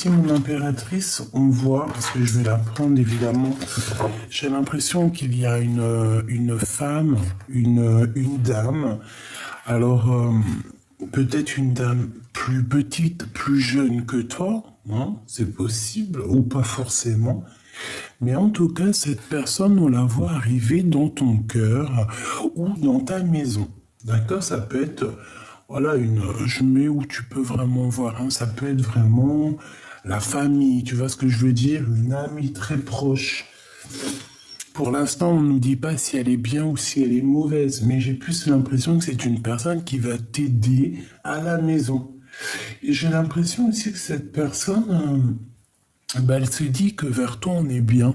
Ici, mon impératrice, on voit, parce que je vais la prendre évidemment, j'ai l'impression qu'il y a une femme, une dame. Alors, peut-être une dame plus petite, plus jeune que toi, hein, c'est possible, ou pas forcément. Mais en tout cas, cette personne, on la voit arriver dans ton cœur ou dans ta maison. D'accord? Ça peut être, voilà, je mets où tu peux vraiment voir, hein, ça peut être vraiment la famille, tu vois ce que je veux dire? Une amie très proche. Pour l'instant, on ne nous dit pas si elle est bien ou si elle est mauvaise, mais j'ai plus l'impression que c'est une personne qui va t'aider à la maison. Et j'ai l'impression aussi que cette personne, elle se dit que vers toi, on est bien.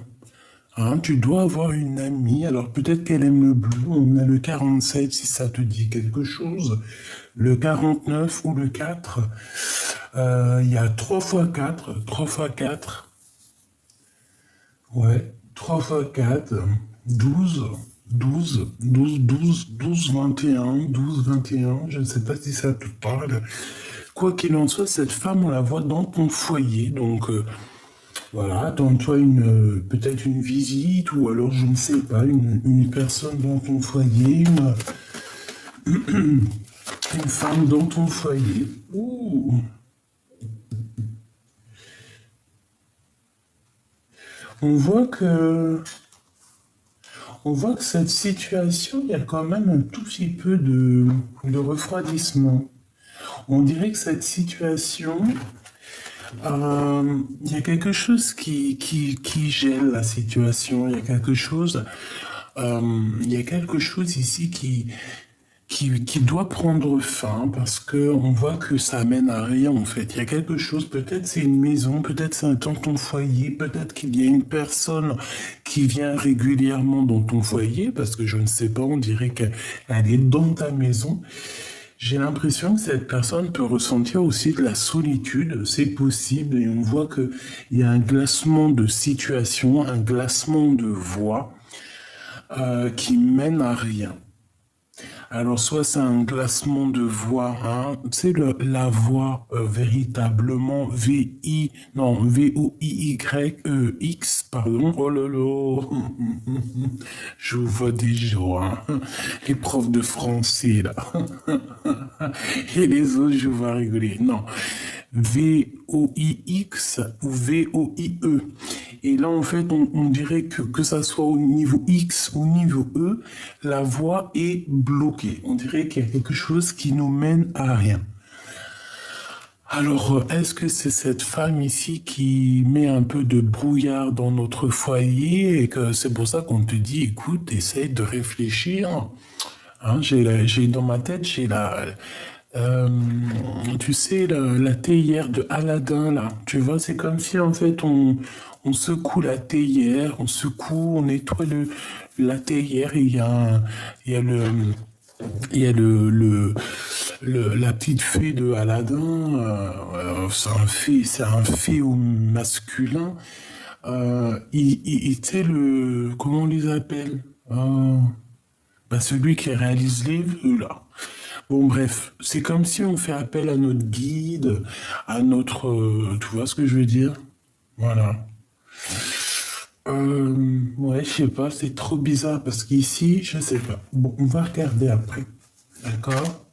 Hein, tu dois avoir une amie, alors peut-être qu'elle aime le bleu, on a le 47 si ça te dit quelque chose, le 49 ou le 4, il y a 3 fois 4, 3 fois 4, ouais, 3 fois 4, 12, 12, 12, 12, 12, 21, 12, 21, je ne sais pas si ça te parle. Quoi qu'il en soit, cette femme, on la voit dans ton foyer, donc voilà, attends-toi peut-être une visite, ou alors, je ne sais pas, une personne dans ton foyer, une femme dans ton foyer. Ouh. On voit que, on voit que cette situation, il y a quand même un tout petit peu de refroidissement. On dirait que cette situation, il y a quelque chose qui gèle la situation. Il y a quelque chose ici qui doit prendre fin parce que on voit que ça amène à rien en fait. Il y a quelque chose, peut-être c'est une maison, peut-être c'est un dans ton foyer, peut-être qu'il y a une personne qui vient régulièrement dans ton foyer parce que je ne sais pas, on dirait qu'elle est dans ta maison. J'ai l'impression que cette personne peut ressentir aussi de la solitude, c'est possible, et on voit que il y a un glacement de situation, un glacement de voix qui mène à rien. Alors, soit c'est un glacement de voix, hein, tu sais, la voix véritablement non, V-O-I-Y-E-X, pardon, oh lolo, je vous vois déjà, hein, les profs de français, là, et les autres, je vous vois rigoler, non, V-O-I-X ou V-O-I-E. Et là, en fait, on dirait que ça soit au niveau X ou au niveau E, la voie est bloquée. On dirait qu'il y a quelque chose qui nous mène à rien. Alors, est-ce que c'est cette femme ici qui met un peu de brouillard dans notre foyer et que c'est pour ça qu'on te dit, écoute, essaye de réfléchir. Hein, j'ai dans ma tête, euh, tu sais, la théière de Aladdin, là. Tu vois, c'est comme si, en fait, on secoue la théière, on secoue, on nettoie la théière et il y a il y a la petite fée de Aladdin, c'est un fée au masculin. Tu sais, comment on les appelle? Bah, celui qui réalise les vœux, là. Bon, bref, c'est comme si on fait appel à notre guide, à notre... tu vois ce que je veux dire? Voilà. Ouais, je sais pas, c'est trop bizarre parce qu'ici, je sais pas. Bon, on va regarder après. D'accord?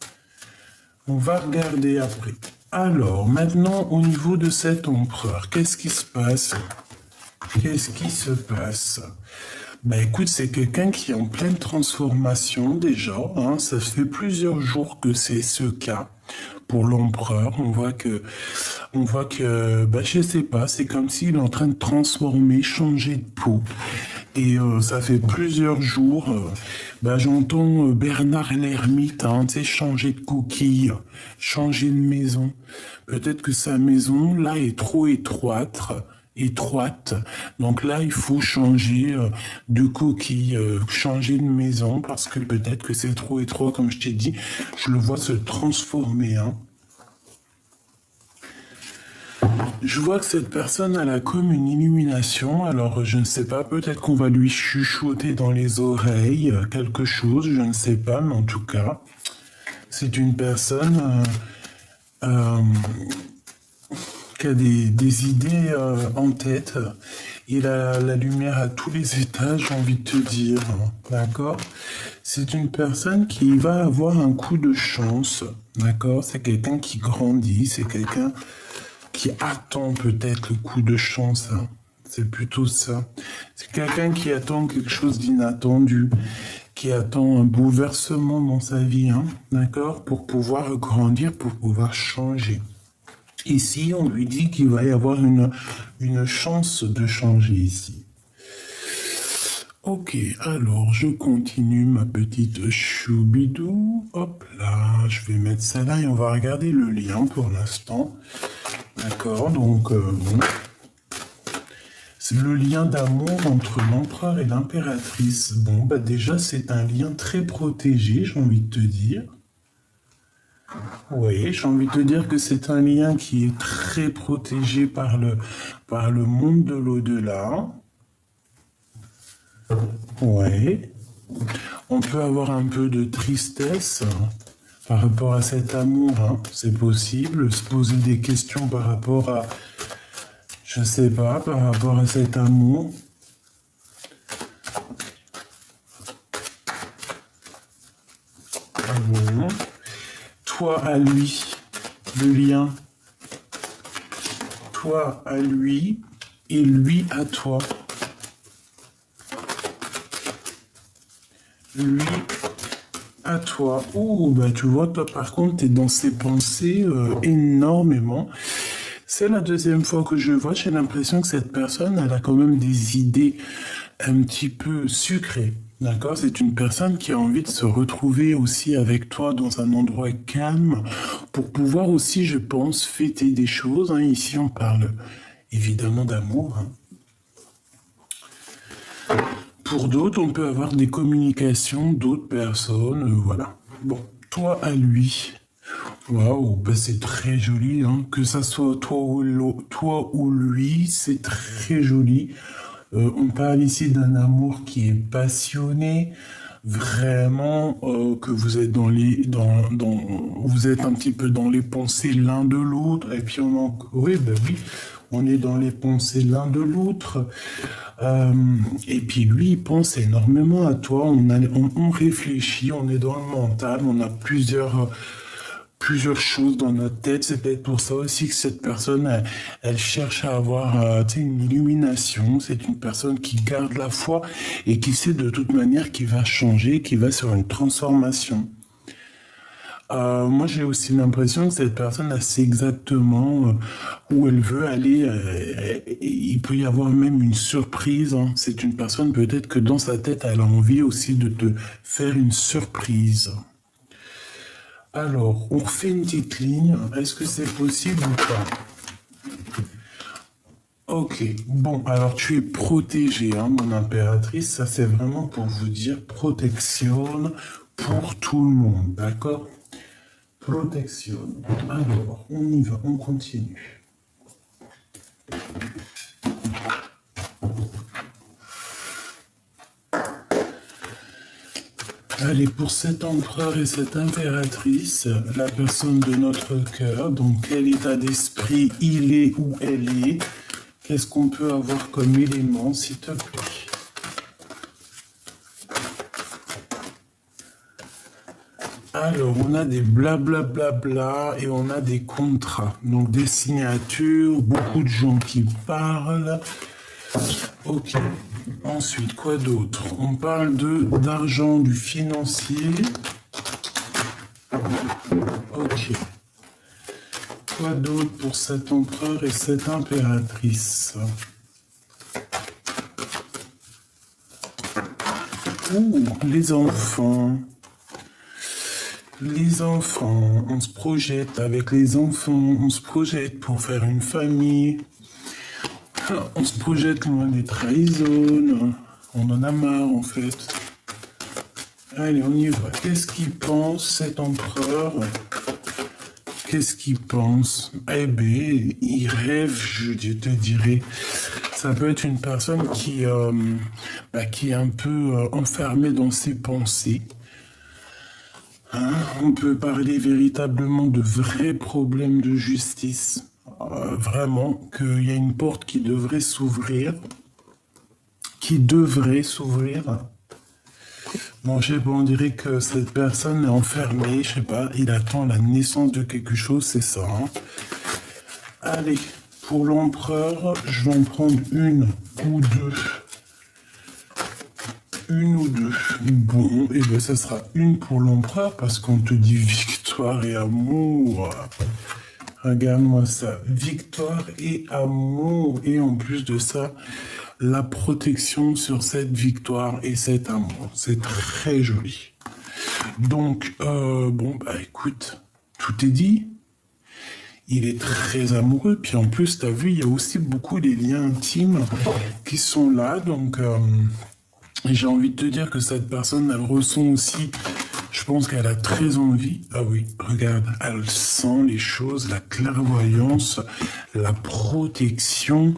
On va regarder après. Alors, maintenant, au niveau de cet empereur, qu'est-ce qui se passe? Qu'est-ce qui se passe? Bah écoute, c'est quelqu'un qui est en pleine transformation déjà, hein. Ça fait plusieurs jours que c'est ce cas pour l'empereur. Bah je sais pas, c'est comme s'il est en train de transformer, changer de peau. Et ça fait plusieurs jours, bah j'entends Bernard l'ermite, hein, tu sais, changer de coquille, changer de maison. Peut-être que sa maison là est trop étroite. Donc là, il faut changer de coquille, changer de maison, parce que peut-être que c'est trop étroit, comme je t'ai dit. Je le vois se transformer. Hein. Je vois que cette personne, elle a comme une illumination. Alors, je ne sais pas, peut-être qu'on va lui chuchoter dans les oreilles quelque chose, je ne sais pas, mais en tout cas, c'est une personne... qui a des idées en tête. Il a la lumière à tous les étages, j'ai envie de te dire. D'accord? C'est une personne qui va avoir un coup de chance. D'accord? C'est quelqu'un qui grandit, c'est quelqu'un qui attend peut-être le coup de chance. Hein. C'est plutôt ça. C'est quelqu'un qui attend quelque chose d'inattendu, qui attend un bouleversement dans sa vie, hein, d'accord, pour pouvoir grandir, pour pouvoir changer. Ici, on lui dit qu'il va y avoir une chance de changer ici. Ok, alors je continue ma petite choubidou. Hop là, je vais mettre ça là et on va regarder le lien pour l'instant. D'accord, donc bon. C'est le lien d'amour entre l'empereur et l'impératrice. Bon, bah déjà, c'est un lien très protégé, j'ai envie de te dire. Oui, j'ai envie de te dire que c'est un lien qui est très protégé par le monde de l'au-delà. Oui. On peut avoir un peu de tristesse par rapport à cet amour, hein. C'est possible. Se poser des questions par rapport à, je sais pas, par rapport à cet amour. Bon. Toi à lui, le lien. Toi à lui et lui à toi. Lui à toi. Oh, bah tu vois, toi par contre, t'es dans ses pensées énormément. C'est la deuxième fois que je vois, j'ai l'impression que cette personne, elle a quand même des idées un petit peu sucrées. D'accord? C'est une personne qui a envie de se retrouver aussi avec toi dans un endroit calme pour pouvoir aussi, je pense, fêter des choses. Hein. Ici, on parle évidemment d'amour. Hein. Pour d'autres, on peut avoir des communications d'autres personnes. Voilà. Bon, toi à lui. Waouh, bah c'est très joli, hein. Que ça soit toi ou lui, c'est très joli. On parle ici d'un amour qui est passionné, vraiment que vous êtes vous êtes un petit peu dans les pensées l'un de l'autre. Et puis oui, ben oui, on est dans les pensées l'un de l'autre. Et puis lui, il pense énormément à toi. On réfléchit, on est dans le mental, on a plusieurs choses dans notre tête. C'est peut-être pour ça aussi que cette personne, elle cherche à avoir une illumination. C'est une personne qui garde la foi et qui sait de toute manière qu'il va changer, qu'il va sur une transformation. Moi, j'ai aussi l'impression que cette personne, elle sait exactement où elle veut aller. Il peut y avoir même une surprise. Hein. C'est une personne, peut-être que dans sa tête, elle a envie aussi de te faire une surprise. Alors, on refait une petite ligne. Est-ce que c'est possible ou pas? Ok, bon, alors tu es protégée, hein, mon impératrice. Ça, c'est vraiment pour vous dire protection pour tout le monde, d'accord? Protection. Alors, on y va, on continue. Allez, pour cet empereur et cette impératrice, la personne de notre cœur, donc quel état d'esprit il est ou elle est, qu'est-ce qu'on peut avoir comme élément, s'il te plaît? Alors, on a des blablabla et on a des contrats. Donc, des signatures, beaucoup de gens qui parlent. Ok. Ensuite, quoi d'autre? On parle d'argent, du financier. Ok. Quoi d'autre pour cet empereur et cette impératrice? Ouh, les enfants. Les enfants, on se projette avec les enfants, on se projette pour faire une famille, on se projette loin des trahisons, on en a marre en fait. Allez, on y va. Qu'est-ce qu'il pense cet empereur? Qu'est-ce qu'il pense? Eh bien, il rêve, je te dirais. Ça peut être une personne qui est un peu enfermée dans ses pensées. Hein, on peut parler véritablement de vrais problèmes de justice. vraiment qu'il y a une porte qui devrait s'ouvrir, qui devrait s'ouvrir. Bon, je sais pas, on dirait que cette personne est enfermée, je sais pas, il attend la naissance de quelque chose, c'est ça. Hein. Allez, pour l'empereur, je vais en prendre une ou deux. Une ou deux. Bon, et bien ça sera une pour l'empereur parce qu'on te dit victoire et amour. Regarde-moi ça, victoire et amour. Et en plus de ça, la protection sur cette victoire et cet amour. C'est très joli. Donc, bon, bah écoute, tout est dit. Il est très amoureux. Puis en plus, tu as vu, il y a aussi beaucoup des liens intimes qui sont là. Donc, j'ai envie de te dire que cette personne, elle ressent aussi, je pense qu'elle a très envie. Ah oui, regarde, elle sent les choses, la clairvoyance, la protection.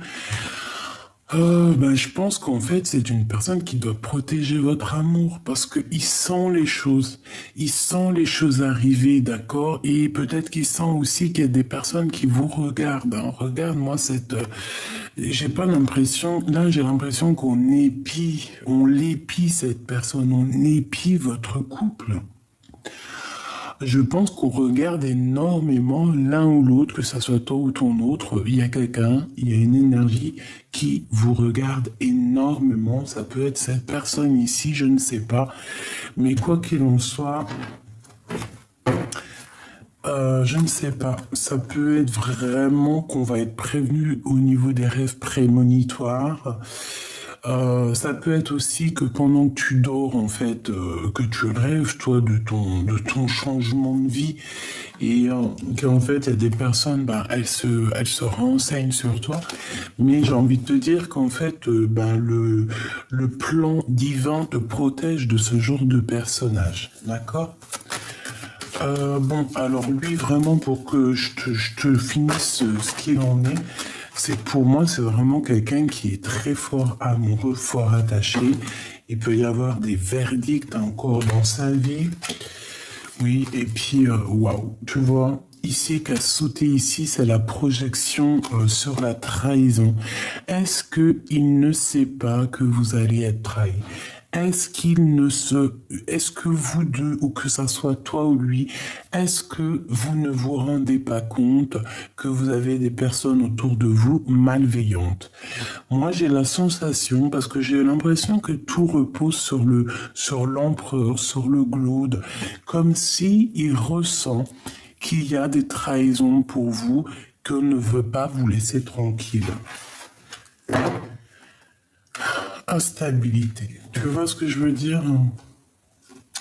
Ben, je pense qu'en fait, c'est une personne qui doit protéger votre amour parce qu'il sent les choses. Il sent les choses arriver, d'accord? Et peut-être qu'il sent aussi qu'il y a des personnes qui vous regardent. Hein. Regarde-moi cette... j'ai pas l'impression... Là, j'ai l'impression qu'on épie, on l'épie cette personne, on épie votre couple. Je pense qu'on regarde énormément l'un ou l'autre, que ça soit toi ou ton autre. Il y a quelqu'un, il y a une énergie qui vous regarde énormément. Ça peut être cette personne ici, je ne sais pas. Mais quoi qu'il en soit, je ne sais pas. Ça peut être vraiment qu'on va être prévenu au niveau des rêves prémonitoires. Ça peut être aussi que pendant que tu dors, en fait, que tu rêves, toi, de ton changement de vie, et qu'en fait, il y a des personnes, ben, elles se renseignent sur toi, mais j'ai envie de te dire qu'en fait, ben, le plan divin te protège de ce genre de personnage, d'accord? Bon, alors lui, vraiment, pour que je te finisse ce qu'il en est, c'est pour moi, c'est vraiment quelqu'un qui est très fort amoureux, fort attaché. Il peut y avoir des verdicts encore dans sa vie. Oui, et puis, waouh, tu vois, ici, qu'a sauté ici, c'est la projection sur la trahison. Est-ce qu'il ne sait pas que vous allez être trahi? Est-ce que vous deux, ou que ça soit toi ou lui, est-ce que vous ne vous rendez pas compte que vous avez des personnes autour de vous malveillantes? Moi, j'ai la sensation, parce que j'ai l'impression que tout repose sur l'empereur, sur le glaude, comme si il ressent qu'il y a des trahisons pour vous, qu'on ne veut pas vous laisser tranquille. Instabilité. Tu vois ce que je veux dire?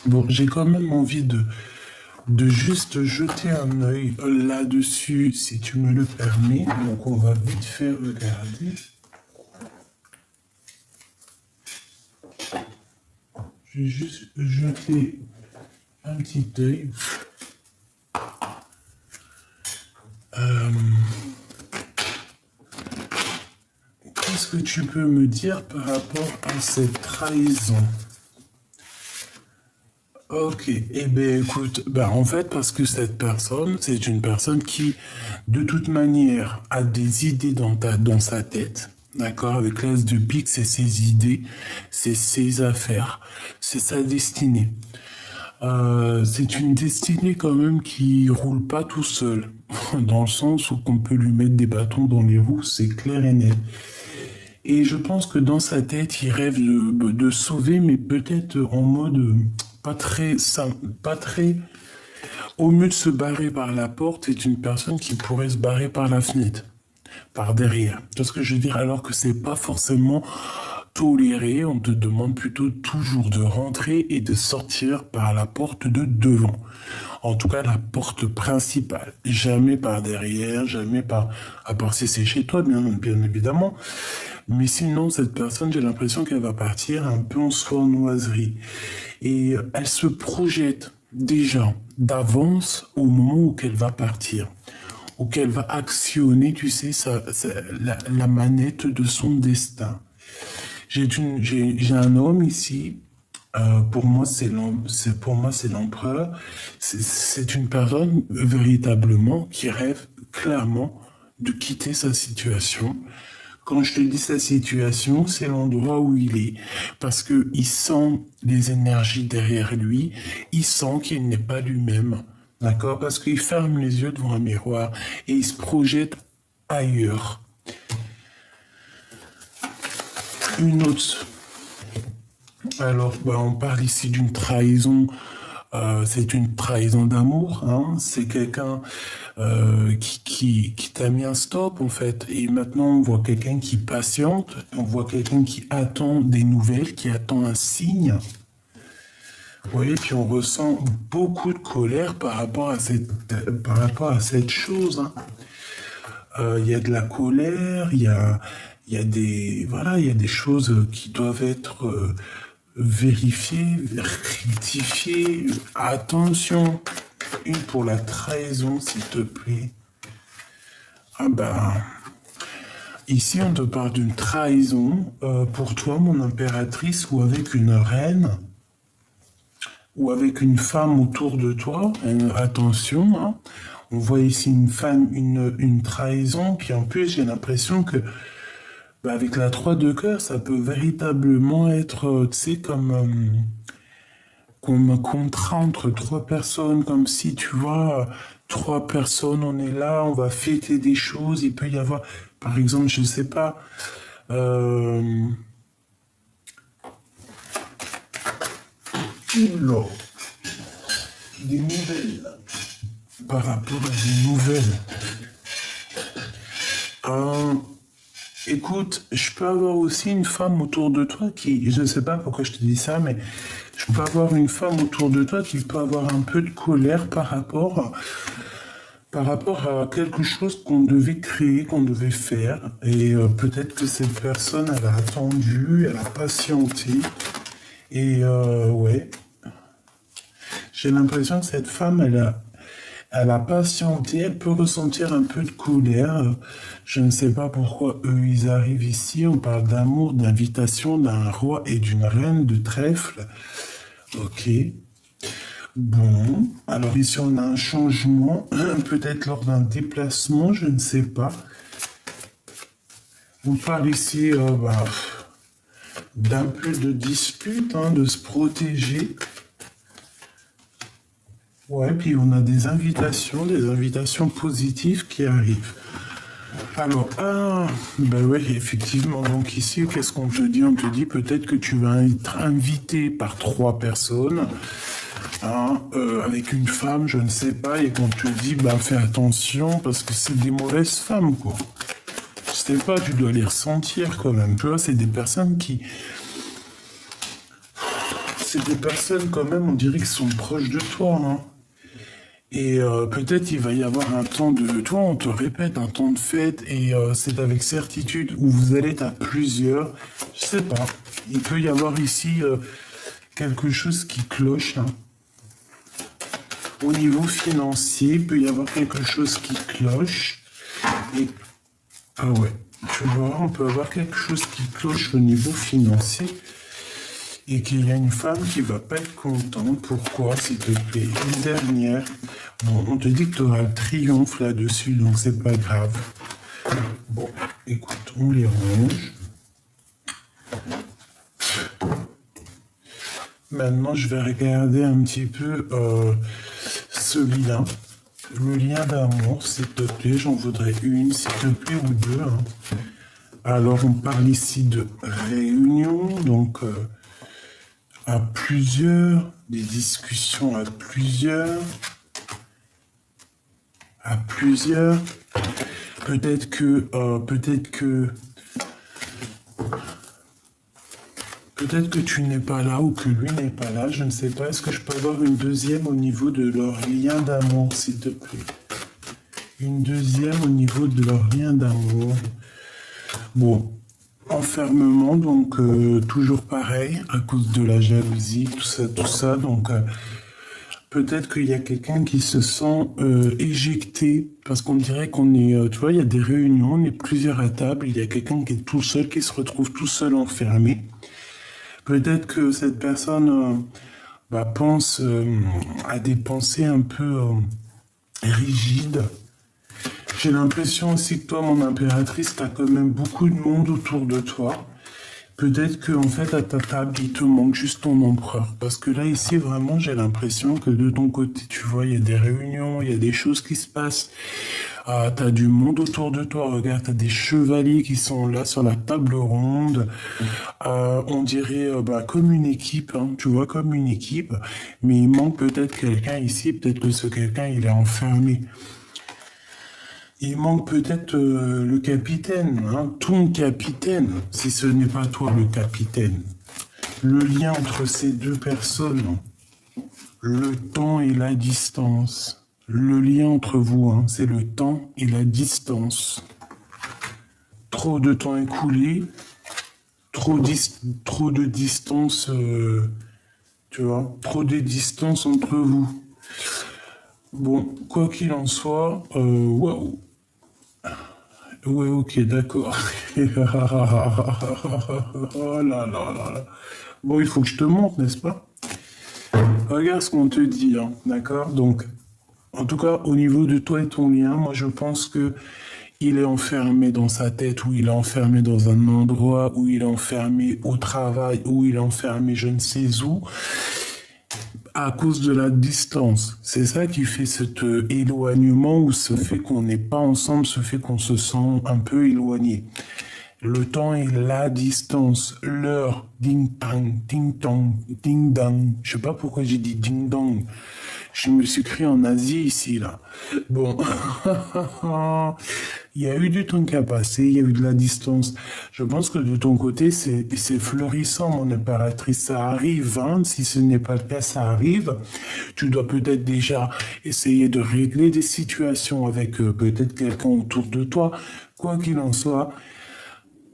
Bon, j'ai quand même envie de juste jeter un œil là-dessus, si tu me le permets. Donc, on va vite fait regarder. Je vais juste jeter un petit œil. Qu'est-ce que tu peux me dire par rapport à cette trahison? Ok, eh bien écoute, ben en fait parce que cette personne, c'est une personne qui, de toute manière, a des idées dans sa tête, d'accord? Avec l'as de pique, c'est ses idées, c'est ses affaires, c'est sa destinée. C'est une destinée quand même qui roule pas tout seul, dans le sens où qu'on peut lui mettre des bâtons dans les roues, c'est clair et net. Et je pense que dans sa tête, il rêve de sauver, mais peut-être en mode pas très simple, pas très... Au mieux de se barrer par la porte, c'est une personne qui pourrait se barrer par la fenêtre, par derrière. Tu vois ce que je veux dire? Alors que c'est pas forcément toléré, on te demande plutôt toujours de rentrer et de sortir par la porte de devant. En tout cas, la porte principale. Jamais par derrière, jamais par... À part si c'est chez toi, bien évidemment. Mais sinon, cette personne, j'ai l'impression qu'elle va partir un peu en sournoiserie. Et elle se projette déjà d'avance au moment où qu'elle va partir. Où qu'elle va actionner, tu sais, la manette de son destin. J'ai un homme ici. Pour moi, pour moi, c'est l'empereur. C'est une personne véritablement qui rêve clairement de quitter sa situation. Quand je te dis sa situation, c'est l'endroit où il est. Parce que il sent les énergies derrière lui, il sent qu'il n'est pas lui-même. D'accord? Parce qu'il ferme les yeux devant un miroir et il se projette ailleurs. Une autre. Alors, on parle ici d'une trahison. C'est une trahison d'amour. Hein. C'est quelqu'un qui t'a mis un stop, en fait. Et maintenant, on voit quelqu'un qui patiente. On voit quelqu'un qui attend des nouvelles, qui attend un signe. Oui, puis on ressent beaucoup de colère par rapport à cette chose. Hein. Il y a de la colère, il y a des choses qui doivent être vérifiées, rectifiées. Attention, une pour la trahison, s'il te plaît. Ah ben, ici on te parle d'une trahison pour toi, mon impératrice, ou avec une reine, ou avec une femme autour de toi. Attention, hein. On voit ici une femme, une trahison, puis en plus j'ai l'impression que avec la 3 de cœur, ça peut véritablement être, tu sais, comme un contrat entre 3 personnes, comme si, tu vois, 3 personnes, on est là, on va fêter des choses, il peut y avoir, par exemple, je sais pas, oula, des nouvelles, par rapport à des nouvelles. Écoute, je peux avoir aussi une femme autour de toi qui, je ne sais pas pourquoi je te dis ça, mais je peux avoir une femme autour de toi qui peut avoir un peu de colère par rapport à quelque chose qu'on devait créer, qu'on devait faire. Et peut-être que cette personne, elle a attendu, elle a patienté. Et ouais, j'ai l'impression que cette femme, elle a patienté, elle peut ressentir un peu de colère. Je ne sais pas pourquoi eux, ils arrivent ici. On parle d'amour, d'invitation d'un roi et d'une reine de trèfle. Ok. Bon. Alors ici, on a un changement, peut-être lors d'un déplacement, je ne sais pas. On parle ici d'un peu de dispute, hein, de se protéger. Ouais, puis on a des invitations positives qui arrivent. Alors, ben oui, effectivement, donc ici, qu'est-ce qu'on te dit? On te dit peut-être que tu vas être invité par 3 personnes, hein, avec une femme, je ne sais pas, et qu'on te dit, fais attention, parce que c'est des mauvaises femmes, quoi. Je sais pas, tu dois les ressentir quand même. Tu vois, c'est des personnes c'est des personnes quand même, on dirait qu'ils sont proches de toi, hein. Et peut-être il va y avoir un temps de... Toi, on te répète, un temps de fête, et c'est avec certitude où vous allez être à plusieurs. Je sais pas. Il peut y avoir ici quelque chose qui cloche. Hein. Au niveau financier, il peut y avoir quelque chose qui cloche. Et... Ah ouais, tu vois, on peut avoir quelque chose qui cloche au niveau financier. Et qu'il y a une femme qui va pas être contente. Pourquoi, s'il te plaît? Une dernière. Bon, on te dit que tu auras le triomphe là-dessus, donc c'est pas grave. Bon, écoute, on les range. Maintenant, je vais regarder un petit peu celui-là. Le lien d'amour, s'il te plaît, j'en voudrais une, s'il te plaît, ou deux. Hein. Alors, on parle ici de réunion, donc... à plusieurs, des discussions à plusieurs, peut-être que tu n'es pas là ou que lui n'est pas là, je ne sais pas. Est-ce que je peux avoir une deuxième au niveau de leur lien d'amour, s'il te plaît? Une deuxième au niveau de leur lien d'amour. Bon. Enfermement, donc toujours pareil, à cause de la jalousie, tout ça. Donc peut-être qu'il y a quelqu'un qui se sent éjecté, parce qu'on dirait qu'on est, tu vois, il y a des réunions, on est plusieurs à table, il y a quelqu'un qui est tout seul, qui se retrouve tout seul enfermé. Peut-être que cette personne pense à des pensées un peu rigides. J'ai l'impression aussi que toi, mon impératrice, t'as quand même beaucoup de monde autour de toi. Peut-être que en fait, à ta table, il te manque juste ton empereur. Parce que là, ici, vraiment, j'ai l'impression que de ton côté, tu vois, il y a des réunions, il y a des choses qui se passent. Ah, t'as du monde autour de toi. Regarde, t'as des chevaliers qui sont là sur la table ronde. On dirait bah, comme une équipe, hein, tu vois, comme une équipe. Mais il manque peut-être quelqu'un ici. Peut-être que ce quelqu'un, il est enfermé. Il manque peut-être le capitaine, hein, ton capitaine, si ce n'est pas toi le capitaine. Le lien entre ces deux personnes, le temps et la distance. Le lien entre vous, hein, c'est le temps et la distance. Trop de temps écoulé, trop de distance, tu vois, trop de distance entre vous. Bon, quoi qu'il en soit, waouh. Ouais, ok, d'accord. Oh là là là là. Bon, il faut que je te montre, n'est-ce pas? Regarde ce qu'on te dit, hein, d'accord? Donc, en tout cas, au niveau de toi et ton lien, moi, je pense que il est enfermé dans sa tête, ou il est enfermé dans un endroit, ou il est enfermé au travail, ou il est enfermé je ne sais où, à cause de la distance. C'est ça qui fait cet éloignement, ou ce fait qu'on n'est pas ensemble, ce fait qu'on se sent un peu éloigné. Le temps et la distance, l'heure, ding-tang, ding-tong, ding-dang. Je sais pas pourquoi j'ai dit ding-dong. Je me suis créé en Asie ici, là. Bon. Il y a eu du temps qui a passé, il y a eu de la distance. Je pense que de ton côté, c'est florissant, mon impératrice. Ça arrive, hein. Si ce n'est pas le cas, ça arrive. Tu dois peut-être déjà essayer de régler des situations avec peut-être quelqu'un autour de toi. Quoi qu'il en soit,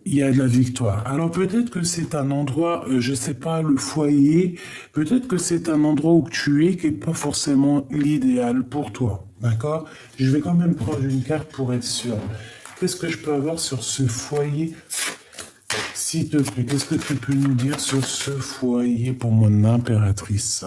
il y a de la victoire. Alors peut-être que c'est un endroit, je sais pas, le foyer, peut-être que c'est un endroit où tu es qui est pas forcément l'idéal pour toi. D'accord? Je vais quand même prendre une carte pour être sûr. Qu'est-ce que je peux avoir sur ce foyer? S'il te plaît, qu'est-ce que tu peux nous dire sur ce foyer pour mon impératrice?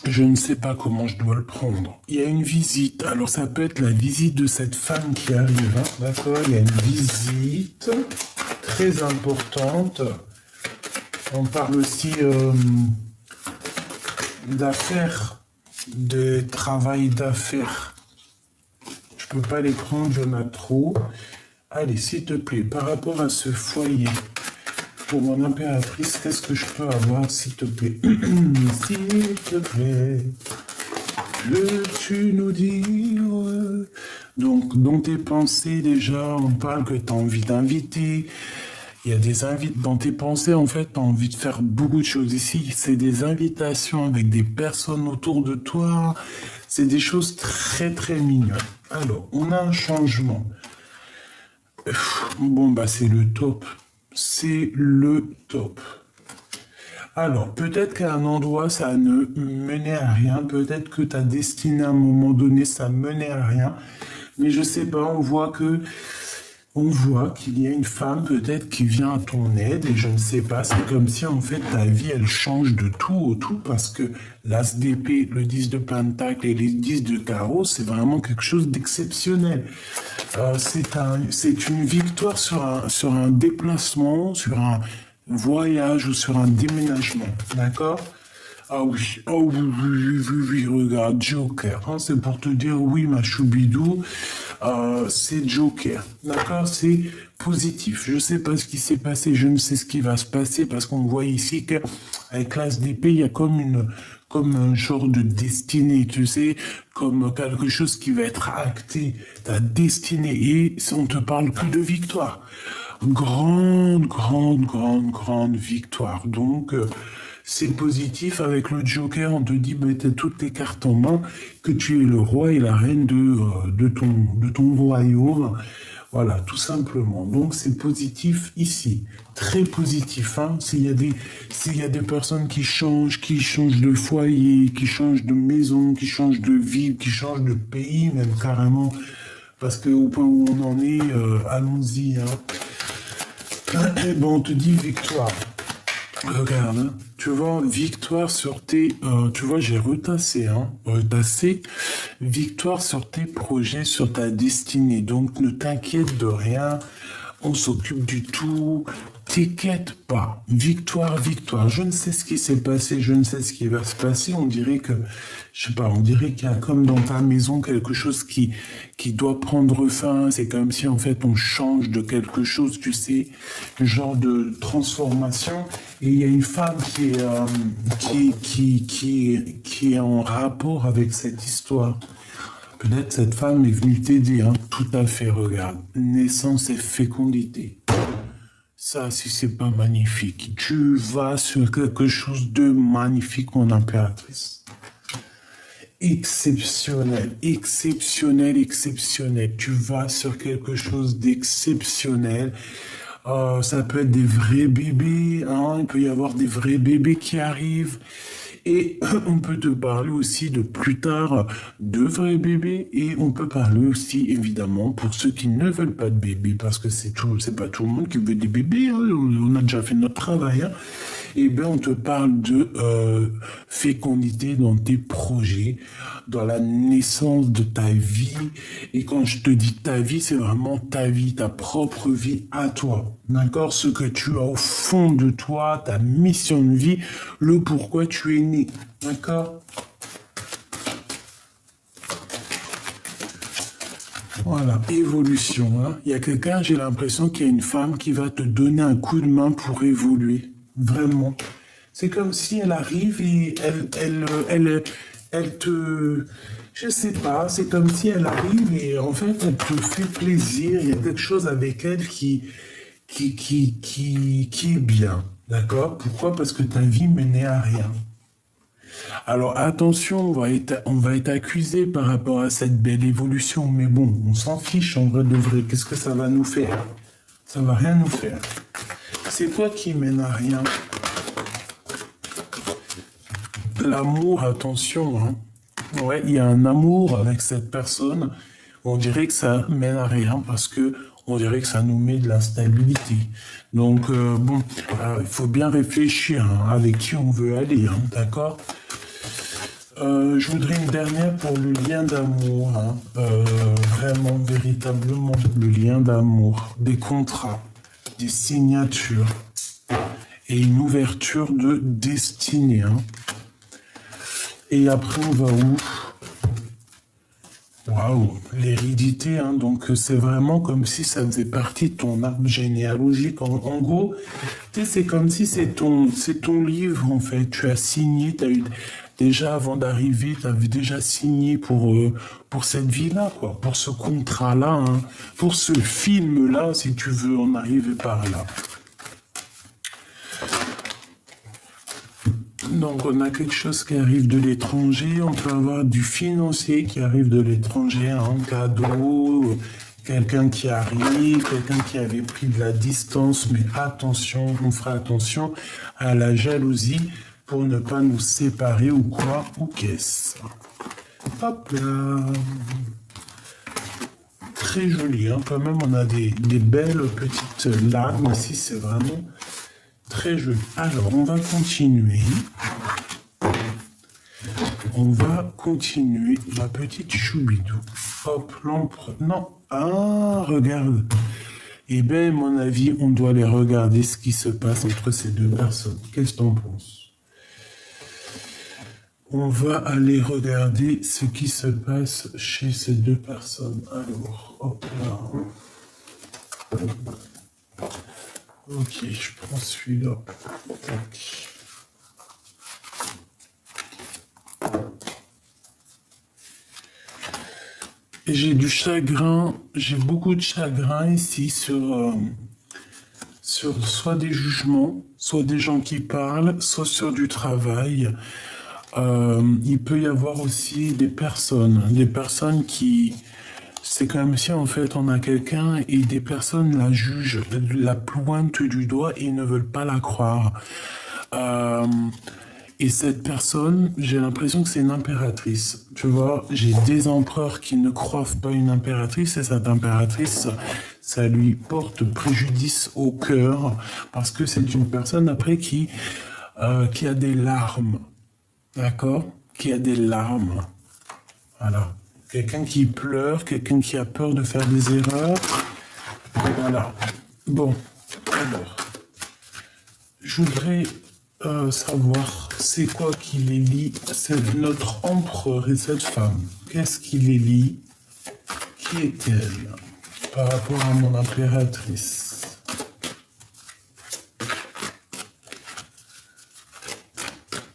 Je ne sais pas comment je dois le prendre. Il y a une visite. Alors, ça peut être la visite de cette femme qui arrive. Hein, d'accord? Il y a une visite très importante. On parle aussi d'affaires, de travail d'affaires. Je peux pas les prendre, j'en ai trop. Allez, s'il te plaît, par rapport à ce foyer, pour mon impératrice, qu'est-ce que je peux avoir, s'il te plaît? S'il te plaît, veux-tu nous dire? Donc, dans tes pensées, déjà, on parle que tu as envie d'inviter. Il y a des invites dans tes pensées, en fait, tu as envie de faire beaucoup de choses ici. C'est des invitations avec des personnes autour de toi. C'est des choses très, très mignonnes. Alors, on a un changement. Bon, bah, c'est le top. C'est le top. Alors, peut-être qu'à un endroit, ça ne menait à rien. Peut-être que ta destinée, à un moment donné, ça menait à rien. Mais je sais pas, on voit qu'il y a une femme peut-être qui vient à ton aide et je ne sais pas, c'est comme si en fait ta vie elle change de tout au tout parce que l'as d'épée, le 10 de pentacle et les 10 de carreau, c'est vraiment quelque chose d'exceptionnel. C'est une victoire sur un déplacement, sur un voyage ou sur un déménagement, d'accord? Ah oui, oh oui, oui, oui, oui, oui, regarde, Joker, hein, c'est pour te dire oui, ma choubidou, c'est Joker, d'accord, c'est positif. Je sais pas ce qui s'est passé, je ne sais ce qui va se passer parce qu'on voit ici qu'avec l'as d'épée, il y a comme un genre de destinée, tu sais, comme quelque chose qui va être acté, ta destinée, et on te parle que de victoire. Grande, grande, grande, grande victoire. Donc, c'est positif. Avec le Joker, on te dit, bah, tu as toutes les cartes en main, que tu es le roi et la reine de ton royaume. Voilà, tout simplement. Donc, c'est positif ici. Très positif, hein. S'il y a des personnes qui changent de foyer, qui changent de maison, qui changent de ville, qui changent de pays, même carrément, parce que au point où on en est, allons-y, hein. Et bon, on te dit victoire. Regarde, hein. Tu vois, victoire sur tes... tu vois, j'ai retassé, hein. Retassé. victoire sur tes projets, sur ta destinée. Donc ne t'inquiète de rien, on s'occupe du tout. T'inquiète pas. Victoire, victoire. Je ne sais ce qui s'est passé, je ne sais ce qui va se passer. On dirait que, je sais pas, on dirait qu'il y a comme dans ta maison quelque chose qui doit prendre fin. C'est comme si en fait on change de quelque chose, tu sais, un genre de transformation. Et il y a une femme qui est en rapport avec cette histoire. Peut-être cette femme est venue t'aider, hein. Tout à fait, regarde. Naissance et fécondité. Ça, si c'est pas magnifique, tu vas sur quelque chose de magnifique, mon impératrice. Exceptionnel, exceptionnel, exceptionnel. Tu vas sur quelque chose d'exceptionnel. Ça peut être des vrais bébés, hein. Il peut y avoir des vrais bébés qui arrivent. Et on peut te parler aussi de plus tard de vrais bébés et on peut parler aussi évidemment pour ceux qui ne veulent pas de bébés parce que c'est pas tout le monde qui veut des bébés, hein. On a déjà fait notre travail, hein. Et bien on te parle de fécondité dans tes projets, dans la naissance de ta vie. Et quand je te dis ta vie, c'est vraiment ta vie, ta propre vie à toi. D'accord? Ce que tu as au fond de toi, ta mission de vie, le pourquoi tu es né. D'accord? Voilà, évolution, hein. Il y a quelqu'un, j'ai l'impression qu'il y a une femme qui va te donner un coup de main pour évoluer. Vraiment. C'est comme si elle arrive et elle te... Je sais pas, c'est comme si elle arrive et en fait, elle te fait plaisir. Il y a quelque chose avec elle qui est bien. D'accord? Pourquoi? Parce que ta vie menait à rien. Alors attention, on va être accusé par rapport à cette belle évolution, mais bon, on s'en fiche en vrai de vrai. Qu'est-ce que ça va nous faire? Ça va rien nous faire. C'est toi qui mène à rien. L'amour, attention, hein. Ouais, il y a un amour avec cette personne. On dirait que ça mène à rien parce que on dirait que ça nous met de l'instabilité. Donc bon, il faut bien réfléchir, hein, avec qui on veut aller, hein, d'accord? Je voudrais une dernière pour le lien d'amour, hein. Vraiment, véritablement, le lien d'amour, des contrats, des signatures et une ouverture de destinée, hein. Et après, on va où? Waouh, l'hérédité, hein. Donc c'est vraiment comme si ça faisait partie de ton arbre généalogique. En gros, tu sais, c'est comme si c'est ton livre, en fait. Tu as signé, tu as eu... Déjà, avant d'arriver, tu avais déjà signé pour cette vie-là, quoi. Pour ce contrat-là, hein. Pour ce film-là, si tu veux en arriver par là. Donc, on a quelque chose qui arrive de l'étranger. On peut avoir du financier qui arrive de l'étranger, un cadeau, quelqu'un qui arrive, quelqu'un qui avait pris de la distance. Mais attention, on fera attention à la jalousie pour ne pas nous séparer ou quoi, ou qu'est-ce. Hop là. Très joli, hein. Quand même, on a des belles petites larmes ici. C'est vraiment... très joli. Alors, on va continuer. On va continuer la petite choubidou. Hop, l'empereur. Non. Ah, regarde. Eh bien, à mon avis, on doit aller regarder ce qui se passe entre ces deux personnes. Qu'est-ce que t'en penses? On va aller regarder ce qui se passe chez ces deux personnes. Alors, hop là. Ok, je prends celui-là. Tac. Et j'ai du chagrin, j'ai beaucoup de chagrin ici sur soit des jugements, soit des gens qui parlent, soit sur du travail. Il peut y avoir aussi des personnes qui... C'est comme si en fait on a quelqu'un et des personnes la jugent, la pointent du doigt et ne veulent pas la croire. Et cette personne, j'ai l'impression que c'est une impératrice. Tu vois, j'ai des empereurs qui ne croient pas une impératrice et cette impératrice, ça lui porte préjudice au cœur parce que c'est une personne après qui a des larmes. D'accord? Qui a des larmes. Voilà. Quelqu'un qui pleure, quelqu'un qui a peur de faire des erreurs. Voilà. Bon, alors, je voudrais savoir c'est quoi qui les lie. C'est notre empereur et cette femme. Qu'est-ce qui les lie? Qui est-elle par rapport à mon impératrice?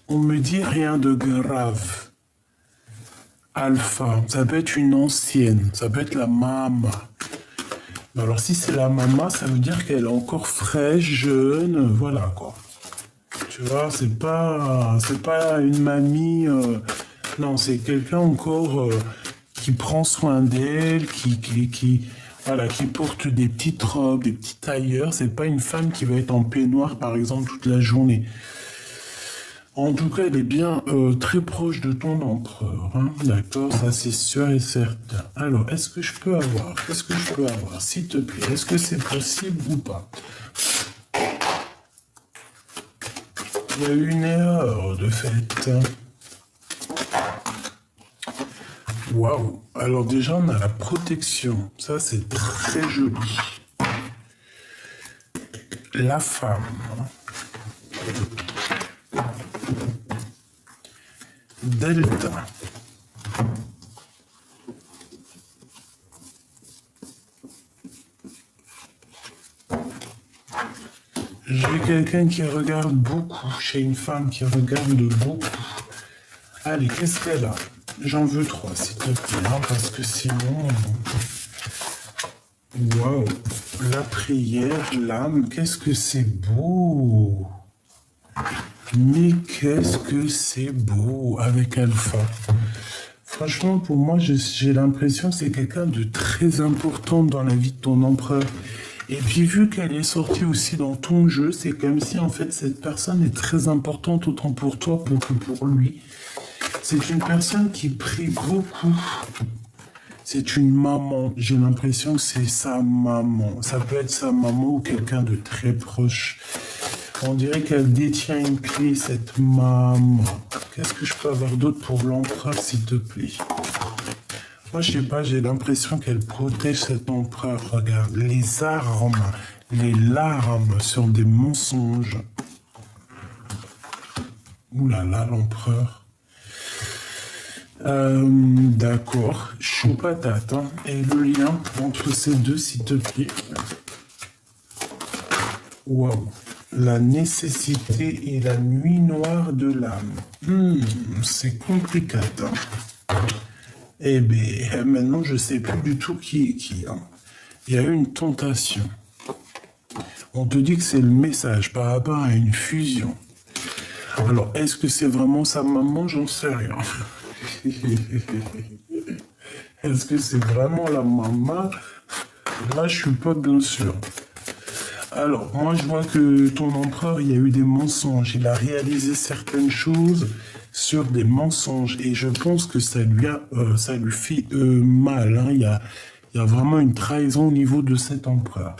On me dit rien de grave. Alpha, ça peut être une ancienne, ça peut être la maman. Alors si c'est la maman, ça veut dire qu'elle est encore fraîche, jeune, voilà quoi. Tu vois, c'est pas une mamie. Non, c'est quelqu'un encore qui prend soin d'elle, voilà, qui porte des petites robes, des petits tailleurs. C'est pas une femme qui va être en peignoir, par exemple, toute la journée. En tout cas, elle est bien très proche de ton empereur, hein. D'accord, ça c'est sûr et certain. Alors, est-ce que je peux avoir? Qu'est-ce que je peux avoir, s'il te plaît? Est-ce que c'est possible ou pas? Il y a eu une erreur de fait. Waouh. Alors déjà, on a la protection. Ça, c'est très joli. La femme. Delta. J'ai quelqu'un qui regarde beaucoup. J'ai une femme qui regarde beaucoup. Allez, qu'est-ce qu'elle a? J'en veux 3, s'il te plaît, hein, parce que sinon... Waouh. La prière, l'âme, qu'est-ce que c'est beau! Mais qu'est-ce que c'est beau avec Alpha. Franchement, pour moi, j'ai l'impression que c'est quelqu'un de très important dans la vie de ton empereur. Et puis, vu qu'elle est sortie aussi dans ton jeu, c'est comme si, en fait, cette personne est très importante autant pour toi que pour lui. C'est une personne qui prie beaucoup. C'est une maman. J'ai l'impression que c'est sa maman. Ça peut être sa maman ou quelqu'un de très proche. On dirait qu'elle détient une clé, cette maman. Qu'est-ce que je peux avoir d'autre pour l'empereur, s'il te plaît? Moi, je sais pas, j'ai l'impression qu'elle protège cet empereur. Regarde, les armes, les larmes sur des mensonges. Ouh là là, l'empereur. D'accord, chaud patate, hein. Et le lien entre ces deux, s'il te plaît. Waouh. La nécessité et la nuit noire de l'âme. C'est compliqué, hein. Eh bien, maintenant, je sais plus du tout qui est qui, hein. Il y a eu une tentation. On te dit que c'est le message par rapport à une fusion. Alors, est-ce que c'est vraiment sa maman? J'en sais rien. Est-ce que c'est vraiment la maman? Là, je suis pas bien sûr. Alors, moi, je vois que ton empereur, il y a eu des mensonges. Il a réalisé certaines choses sur des mensonges. Et je pense que ça lui fait mal, hein. Il y a vraiment une trahison au niveau de cet empereur.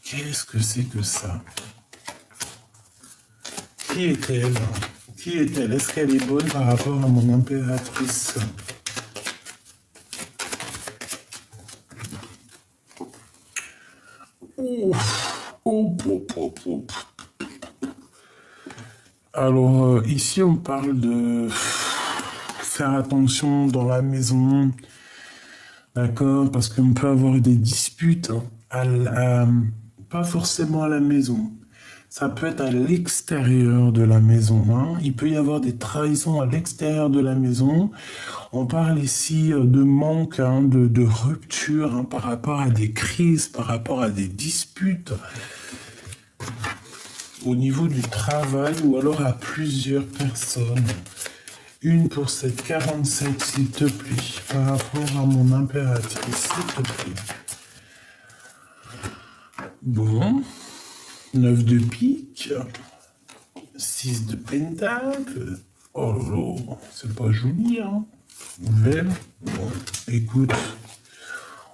Qu'est-ce que c'est que ça? Qui est-elle? Qui est-elle? Est-ce qu'elle est bonne par rapport à mon impératrice? Alors, ici, on parle de faire attention dans la maison, d'accord? Parce qu'on peut avoir des disputes, hein, pas forcément à la maison. Ça peut être à l'extérieur de la maison, hein. Il peut y avoir des trahisons à l'extérieur de la maison. On parle ici de manque, hein, de rupture, hein, par rapport à des crises, par rapport à des disputes au niveau du travail ou alors à plusieurs personnes. Une pour cette 47, s'il te plaît, par rapport à mon impératrice, s'il te plaît. Bon. 9 de pique, 6 de pentacle. Oh là, c'est pas joli, hein. Vert. Bon, écoute,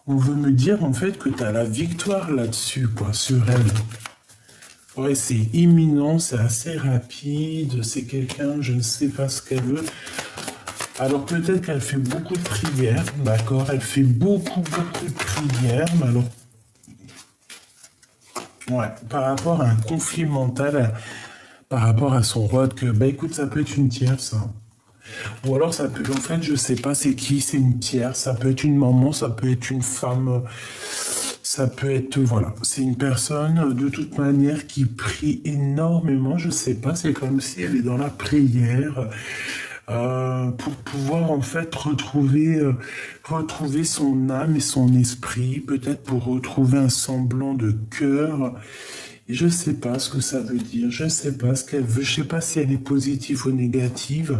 on veut me dire en fait que tu as la victoire là-dessus, quoi, sur elle. Ouais, c'est imminent, c'est assez rapide, c'est quelqu'un, je ne sais pas ce qu'elle veut. Alors peut-être qu'elle fait beaucoup de prières, d'accord? Elle fait beaucoup de prières, mais alors, ouais, par rapport à un conflit mental, par rapport à son rôle, que, bah écoute, ça peut être une tierce, hein. Ou alors ça peut, en fait, je sais pas c'est qui, c'est une tierce, ça peut être une maman, ça peut être une femme, ça peut être, voilà, c'est une personne de toute manière qui prie énormément, je sais pas, c'est comme si elle est dans la prière pour pouvoir en fait retrouver son âme et son esprit, peut-être pour retrouver un semblant de cœur. Et je sais pas ce que ça veut dire, je sais pas ce qu'elle veut, je sais pas si elle est positive ou négative.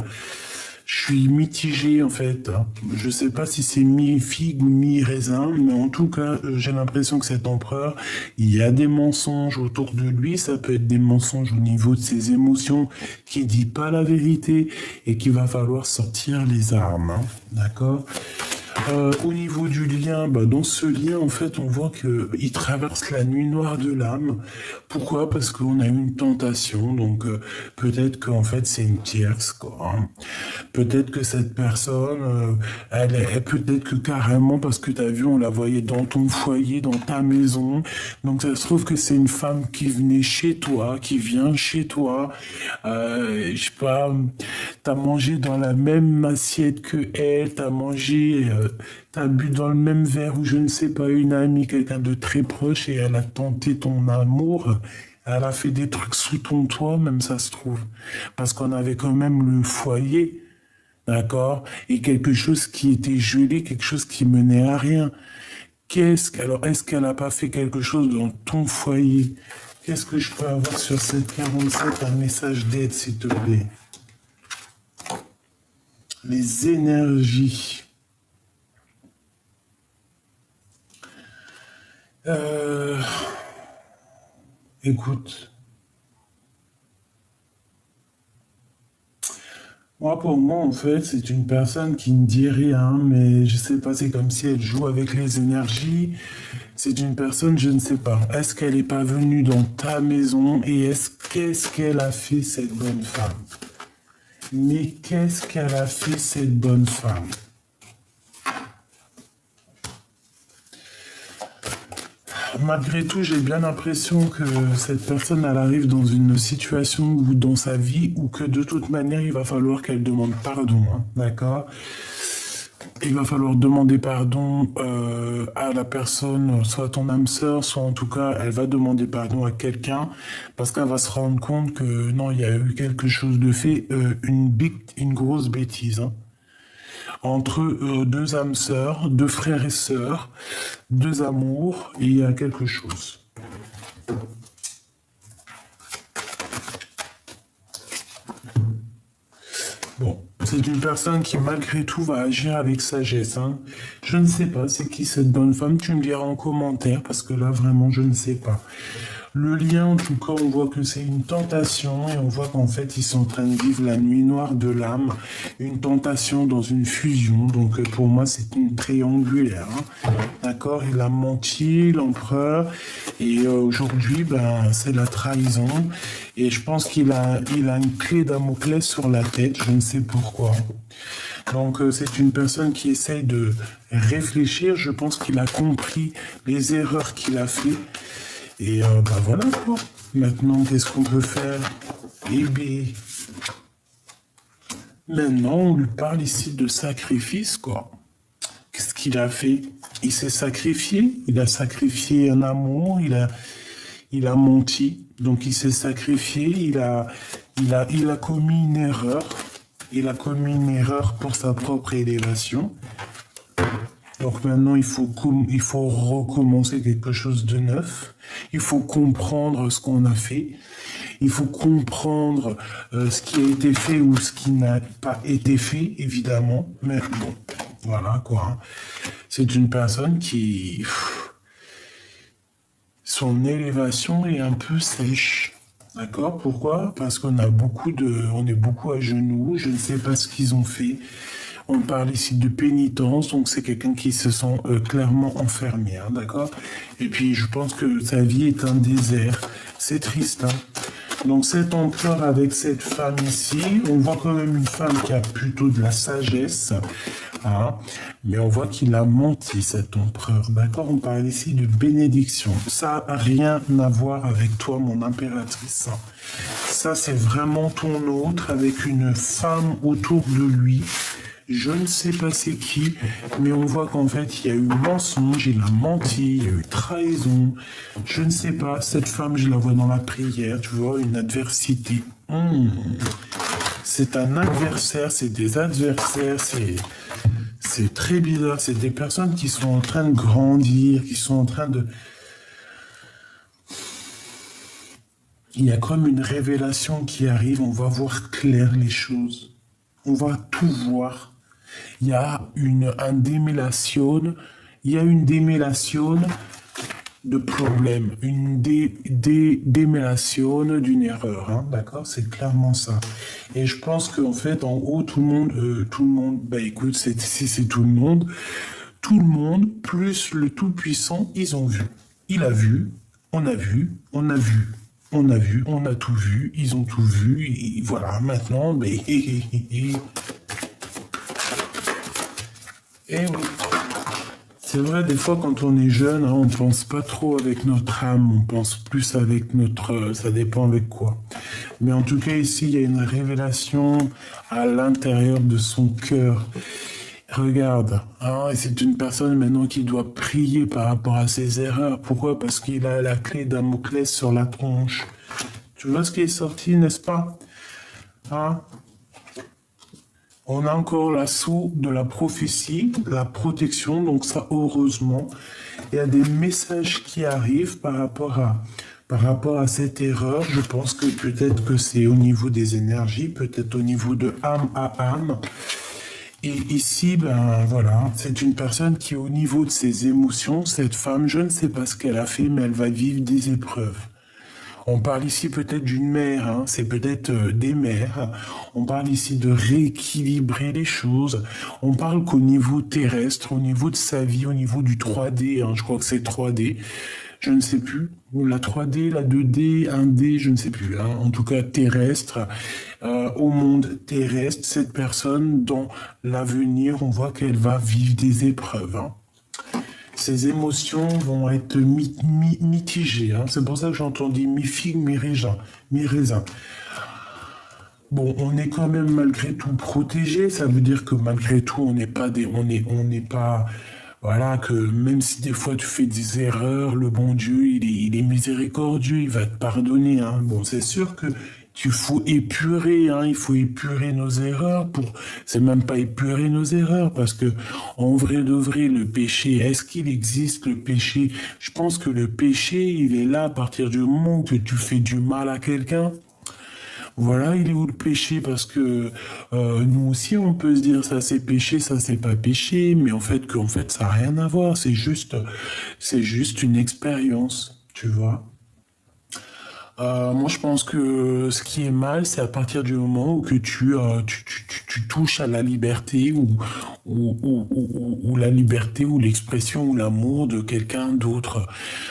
Je suis mitigé en fait, hein. Je sais pas si c'est mi-figue ou mi-raisin, mais en tout cas, j'ai l'impression que cet empereur, il y a des mensonges autour de lui. Ça peut être des mensonges au niveau de ses émotions, qui dit pas la vérité et qu'il va falloir sortir les armes, hein. D'accord? Au niveau du lien, bah, dans ce lien, en fait, on voit qu'il traverse la nuit noire de l'âme. Pourquoi? Parce qu'on a eu une tentation, donc peut-être qu'en fait c'est une tierce, quoi, hein. Peut-être que cette personne, peut-être que carrément, parce que tu as vu, on la voyait dans ton foyer, dans ta maison. Donc ça se trouve que c'est une femme qui venait chez toi, qui vient chez toi. Je sais pas, t'as mangé dans la même assiette que elle, t'as mangé, t'as bu dans le même verre ou je ne sais pas, une amie, quelqu'un de très proche et elle a tenté ton amour. Elle a fait des trucs sous ton toit, même ça se trouve. Parce qu'on avait quand même le foyer. D'accord? Et quelque chose qui était gelé, quelque chose qui menait à rien. Alors, est-ce qu'elle n'a pas fait quelque chose dans ton foyer? Qu'est-ce que je peux avoir sur cette 47? Un message d'aide, s'il te plaît. Les énergies. Euh, Écoute. Moi, pour moi, en fait, c'est une personne qui ne dit rien, mais je sais pas, c'est comme si elle joue avec les énergies. C'est une personne, je ne sais pas. Est-ce qu'elle n'est pas venue dans ta maison et qu'est-ce qu'elle a fait, cette bonne femme? Mais qu'est-ce qu'elle a fait, cette bonne femme? Malgré tout, j'ai bien l'impression que cette personne, elle arrive dans une situation ou dans sa vie où que de toute manière, il va falloir qu'elle demande pardon, hein, d'accord? Il va falloir demander pardon à la personne, soit ton âme sœur, soit en tout cas, elle va demander pardon à quelqu'un parce qu'elle va se rendre compte que non, il y a eu quelque chose de fait, une grosse bêtise, hein, entre deux âmes sœurs, deux frères et sœurs, deux amours, et il y a quelque chose. Bon, c'est une personne qui malgré tout va agir avec sagesse, hein. Je ne sais pas c'est qui cette bonne femme, tu me diras en commentaire parce que là vraiment je ne sais pas. Le lien, en tout cas, on voit que c'est une tentation et on voit qu'en fait, ils sont en train de vivre la nuit noire de l'âme, une tentation dans une fusion. Donc, pour moi, c'est une triangulaire, hein. D'accord? Il a menti, l'empereur, et aujourd'hui, ben, c'est la trahison. Et je pense il a une clé Damoclès sur la tête, je ne sais pourquoi. Donc, c'est une personne qui essaye de réfléchir. Je pense qu'il a compris les erreurs qu'il a fait. Et bah voilà quoi. Maintenant, qu'est-ce qu'on peut faire? Eh bien, maintenant, on lui parle ici de sacrifice, quoi. Qu'est-ce qu'il a fait? Il s'est sacrifié. Il a sacrifié un amour. Il a menti. Donc, il s'est sacrifié. Il a commis une erreur. Il a commis une erreur pour sa propre élévation. Donc maintenant, il faut recommencer quelque chose de neuf. Il faut comprendre ce qu'on a fait. Il faut comprendre ce qui a été fait ou ce qui n'a pas été fait, évidemment. Mais bon, voilà quoi, hein. C'est une personne qui... Son élévation est un peu sèche. D'accord? Pourquoi? Parce on est beaucoup à genoux. Je ne sais pas ce qu'ils ont fait. On parle ici de pénitence, donc c'est quelqu'un qui se sent clairement enfermé, hein, d'accord? Et puis je pense que sa vie est un désert. C'est triste, hein? Donc cet empereur avec cette femme ici, on voit quand même une femme qui a plutôt de la sagesse, hein, mais on voit qu'il a menti cet empereur, d'accord? On parle ici de bénédiction. Ça n'a rien à voir avec toi, mon impératrice. Ça, c'est vraiment ton autre avec une femme autour de lui. Je ne sais pas c'est qui, mais on voit qu'en fait, il y a eu mensonge, il a menti, il y a eu trahison. Je ne sais pas, cette femme, je la vois dans la prière, tu vois, une adversité. C'est un adversaire, c'est des adversaires, c'est très bizarre. C'est des personnes qui sont en train de grandir, qui sont en train de... Il y a comme une révélation qui arrive, on va voir clair les choses. On va tout voir. Il y a une démêlation de problème, une démêlation d'une erreur, hein, d'accord? C'est clairement ça. Et je pense qu'en fait, en haut, tout le monde, bah écoute, c'est tout le monde, plus le Tout-Puissant, ils ont vu. Il a vu, on a vu, on a vu. On a vu, on a tout vu, ils ont tout vu, et voilà, maintenant, mais... Eh oui, c'est vrai, des fois, quand on est jeune, hein, on pense pas trop avec notre âme, on pense plus avec notre... ça dépend avec quoi. Mais en tout cas, ici, il y a une révélation à l'intérieur de son cœur. Regarde, hein, et c'est une personne maintenant qui doit prier par rapport à ses erreurs. Pourquoi? Parce qu'il a la clé Damoclès sur la tronche. Tu vois ce qui est sorti, n'est-ce pas? Hein? On a encore la sceau de la prophétie, la protection, donc ça, heureusement. Il y a des messages qui arrivent par rapport à cette erreur. Je pense que peut-être que c'est au niveau des énergies, peut-être au niveau de âme à âme. Et ici, ben voilà, c'est une personne qui, au niveau de ses émotions, cette femme, je ne sais pas ce qu'elle a fait, mais elle va vivre des épreuves. On parle ici peut-être d'une mère, hein, c'est peut-être des mères. On parle ici de rééquilibrer les choses. On parle qu'au niveau terrestre, au niveau de sa vie, au niveau du 3D, hein, je crois que c'est 3D, je ne sais plus, ou la 3D, la 2D, 1D, je ne sais plus, hein, en tout cas terrestre, au monde terrestre, cette personne, dans l'avenir, on voit qu'elle va vivre des épreuves, hein. Ses émotions vont être mitigées, hein. C'est pour ça que j'entends dire mi-figue, mi-raisin. Bon, on est quand même malgré tout protégé. Ça veut dire que malgré tout, on n'est pas, voilà, que même si des fois tu fais des erreurs, le bon Dieu, il est miséricordieux, il va te pardonner, hein. Bon, c'est sûr que il faut épurer, hein, il faut épurer nos erreurs c'est même pas épurer nos erreurs, parce que, en vrai de vrai, le péché, est-ce qu'il existe, le péché? Je pense que le péché, il est là à partir du moment que tu fais du mal à quelqu'un. Voilà, il est où le péché? Parce que nous aussi, on peut se dire ça c'est péché, ça c'est pas péché, mais en fait, ça n'a rien à voir. C'est juste une expérience, tu vois. Moi, je pense que ce qui est mal, c'est à partir du moment où que tu touches à la liberté ou la liberté ou l'expression ou l'amour de quelqu'un d'autre.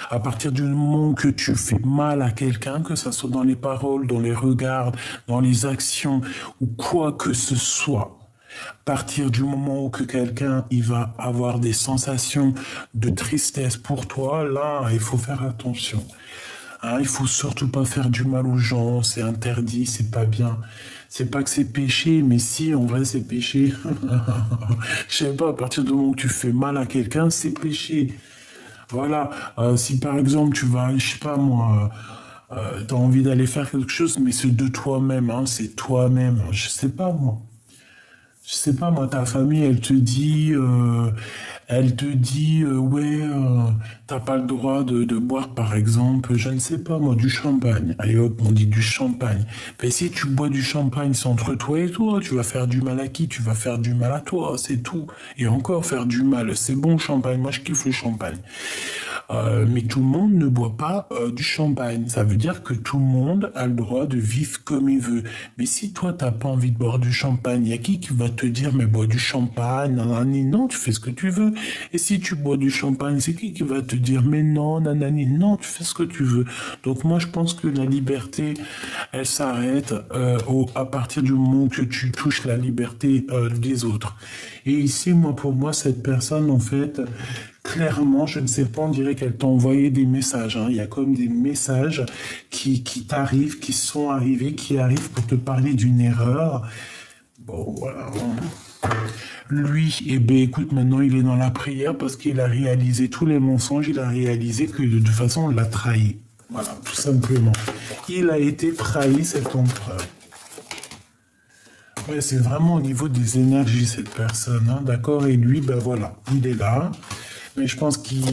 À partir du moment où que tu fais mal à quelqu'un, que ça soit dans les paroles, dans les regards, dans les actions ou quoi que ce soit. À partir du moment où que quelqu'un il va avoir des sensations de tristesse pour toi, là, il faut faire attention. Hein, il faut surtout pas faire du mal aux gens, c'est interdit, c'est pas bien. C'est pas que c'est péché, mais si, en vrai, c'est péché. Je sais pas, à partir du moment où tu fais mal à quelqu'un, c'est péché. Voilà. Si par exemple, tu vas, je sais pas moi, t'as envie d'aller faire quelque chose, mais c'est de toi-même, hein, c'est toi-même. Je sais pas moi. Je sais pas, moi, ta famille, elle te dit, ouais, t'as pas le droit de boire, par exemple, je ne sais pas, moi, du champagne. Allez hop, on dit du champagne. Mais si tu bois du champagne, c'est entre toi et toi, tu vas faire du mal à qui? Tu vas faire du mal à toi, c'est tout. Et encore faire du mal, c'est bon, champagne, moi, je kiffe le champagne. Mais tout le monde ne boit pas du champagne. Ça veut dire que tout le monde a le droit de vivre comme il veut. Mais si toi, t'as pas envie de boire du champagne, il y a qui va te dire, mais bois du champagne, nanani, non, tu fais ce que tu veux. Et si tu bois du champagne, c'est qui va te dire, mais non, nanani, non, tu fais ce que tu veux. Donc moi, je pense que la liberté, elle s'arrête à partir du moment que tu touches la liberté des autres. Et ici, moi, pour moi, cette personne, en fait, clairement, je ne sais pas, on dirait qu'elle t'a envoyé des messages, hein. Il y a comme des messages qui t'arrivent, qui sont arrivés, qui arrivent pour te parler d'une erreur. Bon, voilà. Lui, eh ben, écoute, maintenant, il est dans la prière parce qu'il a réalisé tous les mensonges, il a réalisé que de toute façon, on l'a trahi. Voilà, tout simplement. Il a été trahi, cet empereur. Ouais, c'est vraiment au niveau des énergies, cette personne, hein, d'accord? Et lui, ben voilà, il est là. Mais je pense il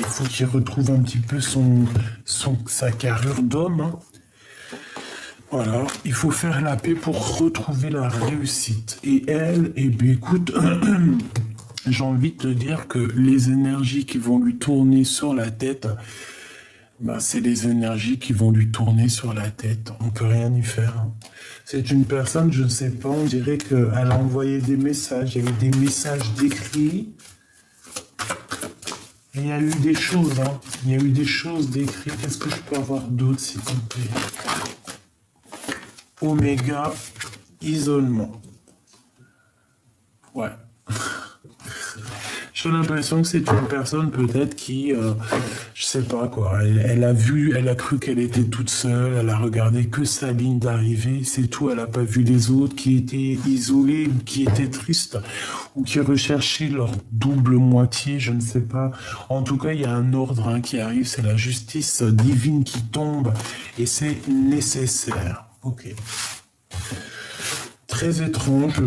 faut qu'il retrouve un petit peu sa carrure d'homme, hein. Voilà, il faut faire la paix pour retrouver la réussite. Et elle, eh bien, écoute, j'ai envie de te dire que les énergies qui vont lui tourner sur la tête, bah, c'est les énergies qui vont lui tourner sur la tête. On peut rien y faire, hein. C'est une personne, je ne sais pas, on dirait qu'elle a envoyé des messages, il y a eu des messages décrits. Et il y a eu des choses, hein. Il y a eu des choses décrites. Qu'est-ce que je peux avoir d'autre, s'il te plaît? Oméga, isolement. Ouais. J'ai l'impression que c'est une personne peut-être qui, je sais pas quoi, elle a cru qu'elle était toute seule, elle a regardé que sa ligne d'arrivée, c'est tout, elle a pas vu les autres qui étaient isolés, qui étaient tristes, ou qui recherchaient leur double moitié, je ne sais pas. En tout cas, il y a un ordre, hein, qui arrive, c'est la justice divine qui tombe, et c'est nécessaire. Ok. Très étrange,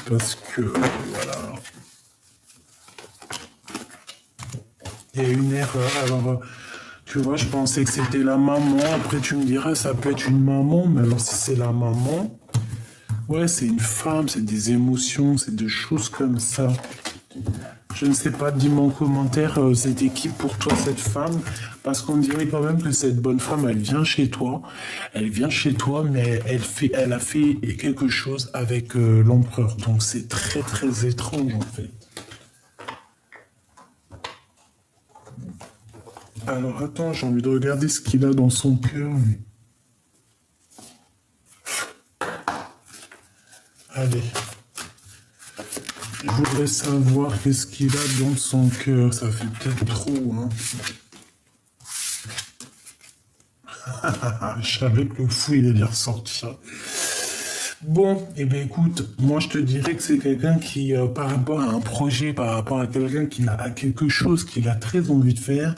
parce que, voilà. Il y a une erreur. Alors, tu vois, je pensais que c'était la maman. Après, tu me diras, ça peut être une maman. Mais alors, si c'est la maman, ouais, c'est une femme, c'est des émotions, c'est des choses comme ça. Je ne sais pas, dis-moi en commentaire, c'était qui pour toi cette femme? Parce qu'on dirait quand même que cette bonne femme, elle vient chez toi. Elle vient chez toi, mais elle a fait quelque chose avec l'empereur. Donc, c'est très, très étrange, en fait. Alors attends, j'ai envie de regarder ce qu'il a dans son cœur. Allez. Je voudrais savoir qu'est-ce qu'il a dans son cœur. Ça fait peut-être trop, hein. Je savais que le fou, il allait ressortir. Bon, eh bien écoute, moi je te dirais que c'est quelqu'un qui, par rapport à un projet, par rapport à quelqu'un qui a quelque chose qu'il a très envie de faire,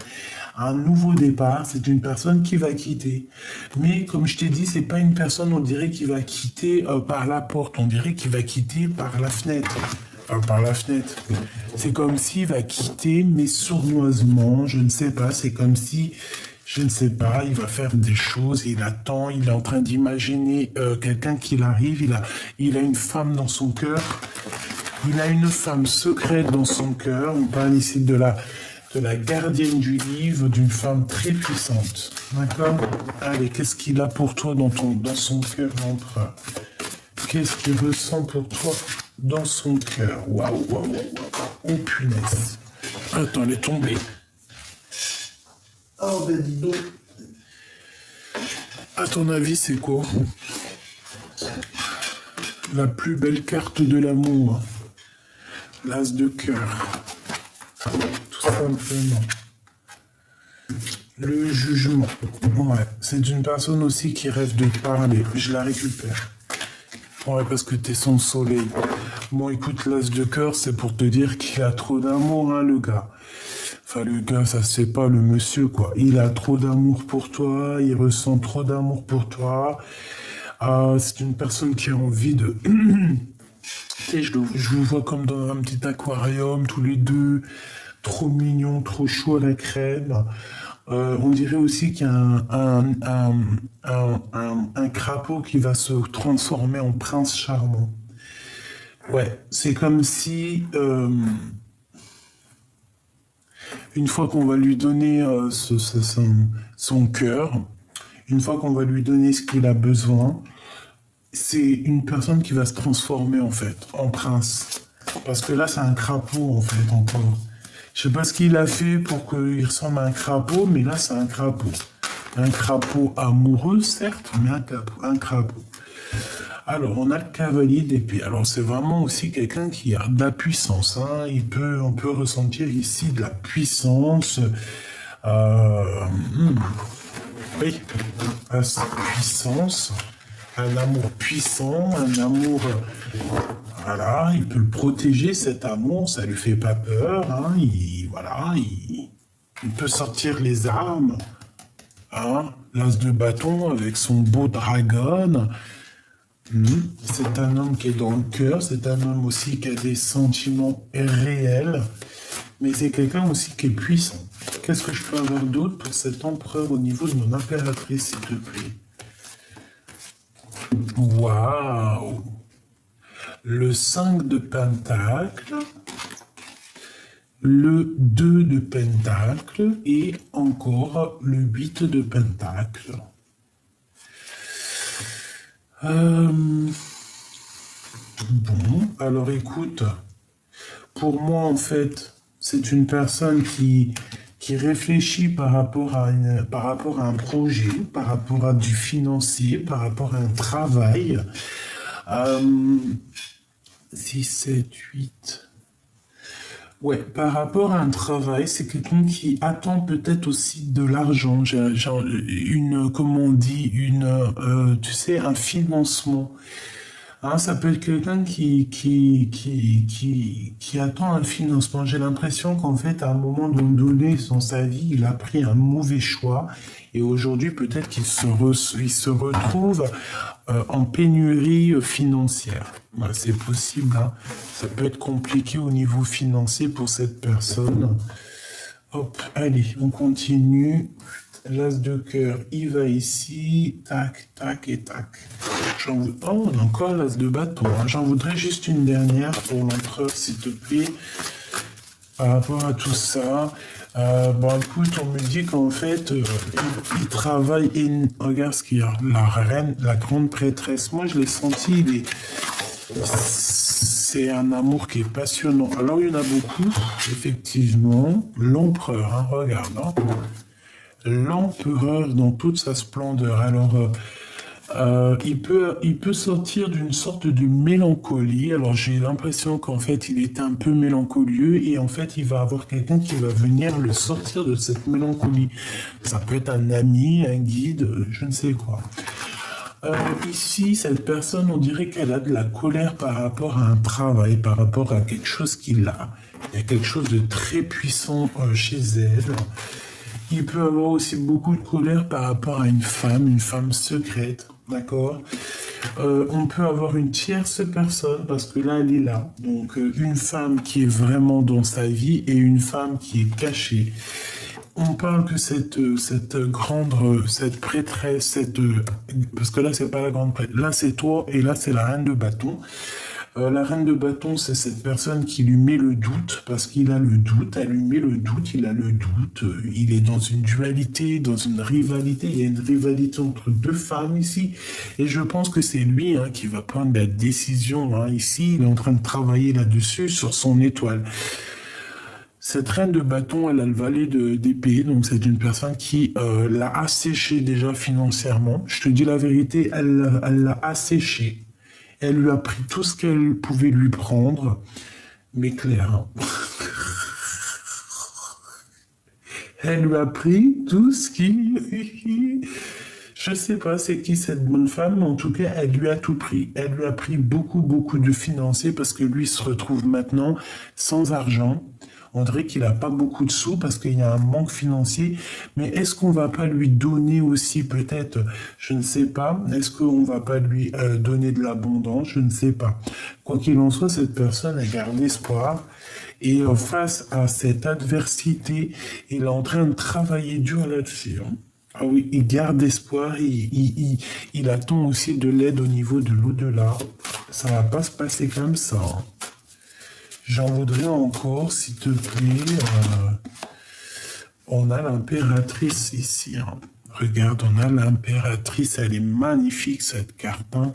un nouveau départ, c'est une personne qui va quitter. Mais comme je t'ai dit, c'est pas une personne, on dirait, qui va quitter par la porte, on dirait qu'il va quitter par la fenêtre. Par la fenêtre. C'est comme s'il va quitter, mais sournoisement, je ne sais pas, c'est comme si, je ne sais pas, il va faire des choses, il attend, il est en train d'imaginer quelqu'un qui arrive, il a une femme dans son cœur, il a une femme secrète dans son cœur, on parle ici de la gardienne du livre, d'une femme très puissante. D'accord? Allez, qu'est-ce qu'il a pour toi dans son cœur, l'empereur? Qu'est-ce qu'il ressent pour toi dans son cœur? Waouh, waouh, waouh, waouh. Oh punaise. Attends, elle est tombée. Oh ben dis donc. À ton avis, c'est quoi? La plus belle carte de l'amour. L'as de cœur. Tout simplement. Le jugement. Ouais, c'est une personne aussi qui rêve de parler. Je la récupère. Ouais, parce que t'es son soleil. Bon, écoute, l'as de cœur, c'est pour te dire qu'il a trop d'amour, hein, le gars. Enfin, le gars, ça se fait pas, le monsieur, quoi. Il a trop d'amour pour toi, il ressent trop d'amour pour toi. C'est une personne qui a envie de... Et je vous vois comme dans un petit aquarium, tous les deux, trop mignons, trop chaud à la crème. On dirait aussi qu'il y a un crapaud qui va se transformer en prince charmant. Ouais, c'est comme si une fois qu'on va lui donner son cœur, une fois qu'on va lui donner ce qu'il a besoin, c'est une personne qui va se transformer en fait en prince. Parce que là, c'est un crapaud en fait encore. Je sais pas ce qu'il a fait pour qu'il ressemble à un crapaud, mais là, c'est un crapaud. Un crapaud amoureux, certes, mais un crapaud. Alors, on a le cavalier d'épée. Alors, c'est vraiment aussi quelqu'un qui a de la puissance. Hein. On peut ressentir ici de la puissance. Oui, la puissance. Un amour puissant, un amour... voilà, il peut le protéger, cet amour, ça lui fait pas peur. Hein. Il peut sortir les armes. Hein. L'as de bâton avec son beau dragon. C'est un homme qui est dans le cœur, c'est un homme aussi qui a des sentiments réels, mais c'est quelqu'un aussi qui est puissant. Qu'est-ce que je peux avoir d'autre pour cet empereur au niveau de mon impératrice, s'il te plaît? Waouh! Le 5 de pentacle, le 2 de pentacle et encore le 8 de pentacle. Bon, alors écoute, pour moi en fait, c'est une personne qui réfléchit par rapport à un projet, par rapport à du financier, par rapport à un travail. 6, 7, 8... Ouais, par rapport à un travail, c'est quelqu'un qui attend peut-être aussi de l'argent, genre comment on dit, tu sais, un financement. Hein, ça peut être quelqu'un qui attend un financement. J'ai l'impression qu'en fait, à un moment donné dans sa vie, il a pris un mauvais choix et aujourd'hui, peut-être qu'il il se retrouve en pénurie financière. Voilà, c'est possible, hein. Ça peut être compliqué au niveau financier pour cette personne. Hop, allez, on continue. L'as de cœur, il va ici, tac, tac et tac. Oh, on a encore l'as de bâton. Hein. J'en voudrais juste une dernière pour l'empereur, s'il te plaît. Par rapport à tout ça, bon, écoute, on me dit qu'en fait, il travaille et regarde ce qu'il y a. La reine, la grande prêtresse. Moi, je l'ai senti, c'est un amour qui est passionnant. Alors, il y en a beaucoup, effectivement. L'empereur, hein, regarde, hein. L'empereur dans toute sa splendeur. Alors, il peut sortir d'une sorte de mélancolie. Alors, j'ai l'impression qu'en fait, il est un peu mélancolieux et en fait, il va avoir quelqu'un qui va venir le sortir de cette mélancolie. Ça peut être un ami, un guide, je ne sais quoi. Ici, cette personne, on dirait qu'elle a de la colère par rapport à un travail, par rapport à quelque chose qu'il a. Il y a quelque chose de très puissant chez elle. Il peut avoir aussi beaucoup de colère par rapport à une femme secrète, d'accord? On peut avoir une tierce personne, parce que là, elle est là. Donc, une femme qui est vraiment dans sa vie et une femme qui est cachée. On parle que cette prêtresse, parce que là, c'est pas la grande prêtresse. Là, c'est toi et là, c'est la reine de bâton. La reine de bâton, c'est cette personne qui lui met le doute, parce qu'il a le doute, elle lui met le doute, il a le doute, il est dans une dualité, dans une rivalité, il y a une rivalité entre deux femmes ici, et je pense que c'est lui hein, qui va prendre la décision, hein, ici, il est en train de travailler là-dessus, sur son étoile. Cette reine de bâton, elle a le valet d'épée, donc c'est une personne qui l'a asséché déjà financièrement, je te dis la vérité, elle l'a asséché. Elle lui a pris tout ce qu'elle pouvait lui prendre, mais Claire, elle lui a pris tout ce qui... Je sais pas c'est qui cette bonne femme, mais en tout cas, elle lui a tout pris. Elle lui a pris beaucoup, beaucoup de financiers parce que lui se retrouve maintenant sans argent. On dirait qu'il n'a pas beaucoup de sous parce qu'il y a un manque financier. Mais est-ce qu'on va pas lui donner aussi peut-être, je ne sais pas, est-ce qu'on va pas lui donner de l'abondance? Je ne sais pas. Quoi qu'il en soit, cette personne a gardé espoir. Et face à cette adversité, il est en train de travailler dur là-dessus. Hein. Ah oui, il garde espoir, il attend aussi de l'aide au niveau de l'au-delà. Ça va pas se passer comme ça. Hein. J'en voudrais encore, s'il te plaît. On a l'impératrice ici. Hein. Regarde, on a l'impératrice. Elle est magnifique, cette carte. Hein.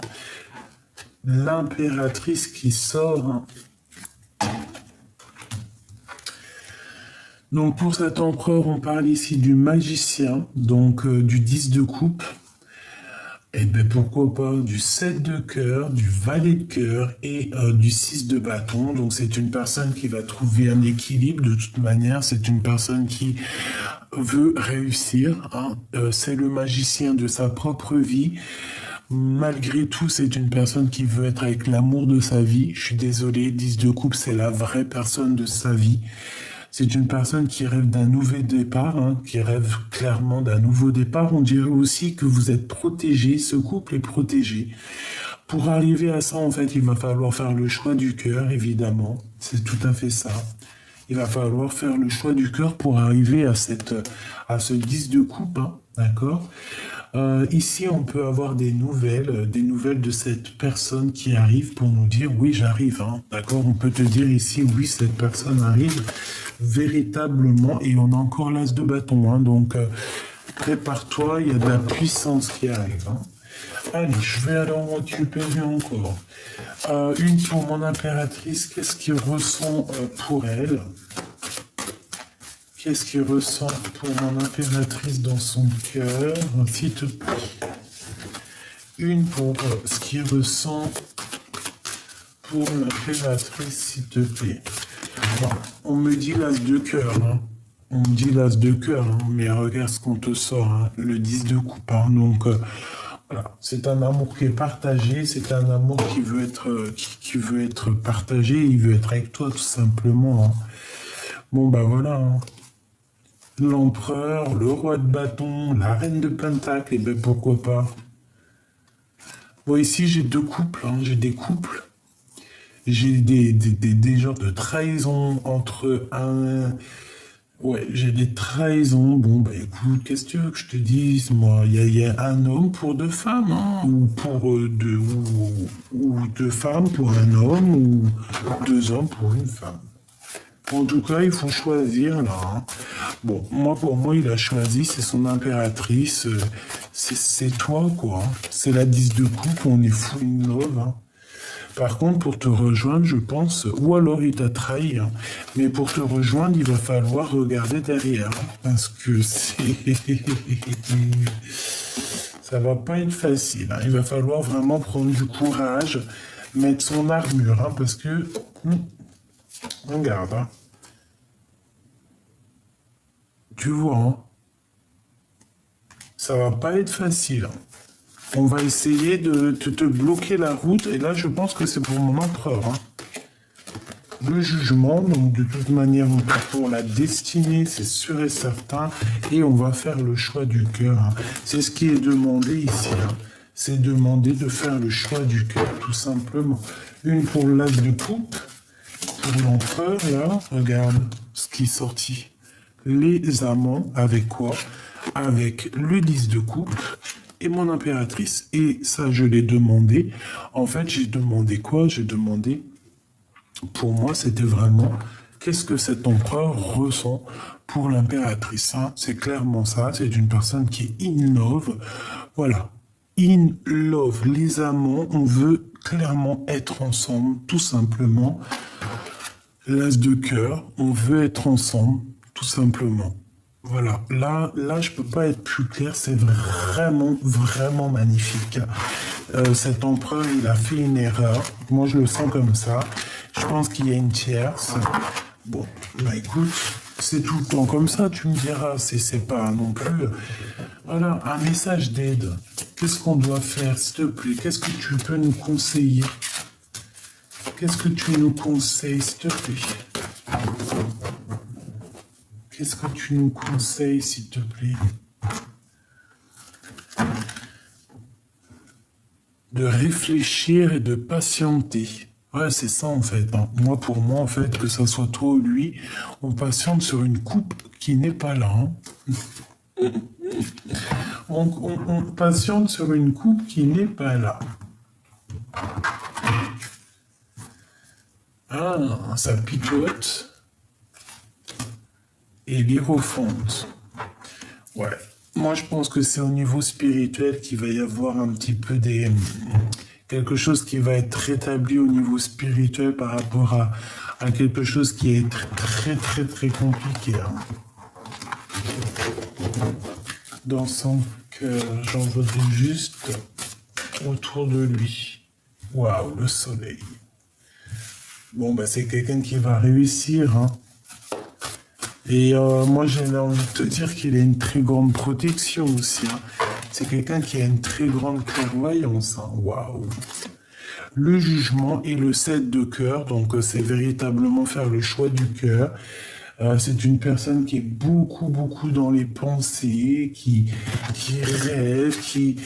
L'impératrice qui sort. Hein. Donc, pour cet empereur, on parle ici du magicien, donc du 10 de coupe. Et bien, pourquoi pas du 7 de cœur, du valet de cœur et du 6 de bâton. Donc, c'est une personne qui va trouver un équilibre. De toute manière, c'est une personne qui veut réussir. Hein. C'est le magicien de sa propre vie. Malgré tout, c'est une personne qui veut être avec l'amour de sa vie. Je suis désolé, 10 de coupe, c'est la vraie personne de sa vie. C'est une personne qui rêve d'un nouveau départ, hein, qui rêve clairement d'un nouveau départ. On dirait aussi que vous êtes protégé, ce couple est protégé. Pour arriver à ça, en fait, il va falloir faire le choix du cœur, évidemment. C'est tout à fait ça. Il va falloir faire le choix du cœur pour arriver à ce 10 de coupe, hein, d'accord? Ici, on peut avoir des nouvelles de cette personne qui arrive pour nous dire, oui, j'arrive, hein, d'accord? On peut te dire ici, oui, cette personne arrive véritablement, et on a encore l'as de bâton, hein, donc prépare-toi, il y a de la puissance qui arrive. Hein. Allez, je vais alors récupérer encore. Une pour mon impératrice, qu'est-ce qu'il ressent pour elle? Qu'est-ce qu'il ressent pour mon impératrice dans son cœur, s'il te plaît? Une pour ce qu'il ressent pour l'impératrice, s'il te plaît. Bon, on me dit l'as de cœur, hein. On me dit l'as de cœur, hein. Mais regarde ce qu'on te sort, hein. Le 10 de coupe. Hein. Donc, voilà, c'est un amour qui est partagé, c'est un amour qui veut être partagé, il veut être avec toi, tout simplement. Hein. Bon, bah voilà. Hein. L'empereur, le roi de bâton, la reine de pentacle, et ben pourquoi pas. Bon, ici, j'ai deux couples, hein. J'ai des couples. J'ai des genres de trahison entre un... Ouais, j'ai des trahisons. Bon, bah écoute, qu'est-ce que tu veux que je te dise, moi? Il y a un homme pour deux femmes, hein, ou pour ou deux femmes pour un homme, ou deux hommes pour une femme. En tout cas, il faut choisir, là. Hein. Bon, pour moi, il a choisi, c'est son impératrice. C'est toi, quoi. Hein. C'est la 10 de coupe, on est fou in love, hein. Par contre, pour te rejoindre, je pense, ou alors il t'a trahi, hein, mais pour te rejoindre, il va falloir regarder derrière, hein, parce que ça va pas être facile. Hein. Il va falloir vraiment prendre du courage, mettre son armure, hein, parce que, regarde, hein. Tu vois, hein, ça va pas être facile. Hein. On va essayer de te bloquer la route. Et là, je pense que c'est pour mon empereur. Hein. Le jugement, donc de toute manière, on part pour la destinée, c'est sûr et certain. Et on va faire le choix du cœur. Hein. C'est ce qui est demandé ici. Hein. C'est demandé de faire le choix du cœur, tout simplement. Une pour l'as de coupe. Pour l'empereur, là, regarde ce qui est sorti. Les amants, avec quoi? Avec le 10 de coupe. Et mon impératrice. Et ça, je l'ai demandé. En fait, j'ai demandé quoi? J'ai demandé, pour moi, c'était vraiment, qu'est-ce que cet empereur ressent pour l'impératrice? Hein? C'est clairement ça. C'est une personne qui est in love. Voilà. In love. Les amants, on veut clairement être ensemble, tout simplement. L'as de cœur, on veut être ensemble, tout simplement. Voilà, là, je peux pas être plus clair, c'est vraiment, vraiment magnifique. Cet empereur, il a fait une erreur. Moi, je le sens comme ça. Je pense qu'il y a une tierce. Bon, bah écoute, c'est tout le temps comme ça, tu me diras. C'est pas non plus... Voilà, un message d'aide. Qu'est-ce qu'on doit faire, s'il te plaît? Qu'est-ce que tu peux nous conseiller? Qu'est-ce que tu nous conseilles, s'il te plaît? Qu'est-ce que tu nous conseilles, s'il te plaît? De réfléchir et de patienter. Ouais, c'est ça, en fait. Hein. Moi, pour moi, en fait, que ça soit toi ou lui, on patiente sur une coupe qui n'est pas là. Hein. On patiente sur une coupe qui n'est pas là. Ah, ça picote. et l'Hiérophante. Ouais. Moi, je pense que c'est au niveau spirituel qu'il va y avoir un petit peu quelque chose qui va être rétabli au niveau spirituel par rapport à quelque chose qui est très, très compliqué. Hein. Dans son cœur, j'en voudrais juste autour de lui. Waouh, le soleil. Bon, bah, c'est quelqu'un qui va réussir, hein. Et moi, j'ai envie de te dire qu'il a une très grande protection aussi. Hein. C'est quelqu'un qui a une très grande clairvoyance. Hein. Waouh. Le jugement et le 7 de cœur, donc c'est véritablement faire le choix du cœur. C'est une personne qui est beaucoup dans les pensées, qui rêve, qui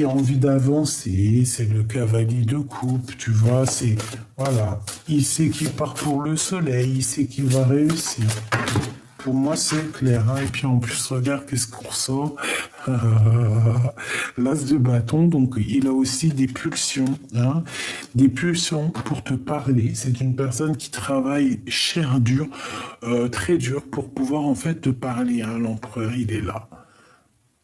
a envie d'avancer. C'est le cavalier de coupe, tu vois. C'est voilà, il sait qu'il part pour le soleil, il sait qu'il va réussir. Pour moi, c'est clair. Hein. Et puis en plus, regarde qu'est-ce qu'on ressort. L'as de bâton, donc il a aussi des pulsions. Hein. Des pulsions pour te parler. C'est une personne qui travaille cher, dur, très dur pour pouvoir en fait te parler. Hein. L'empereur, il est là.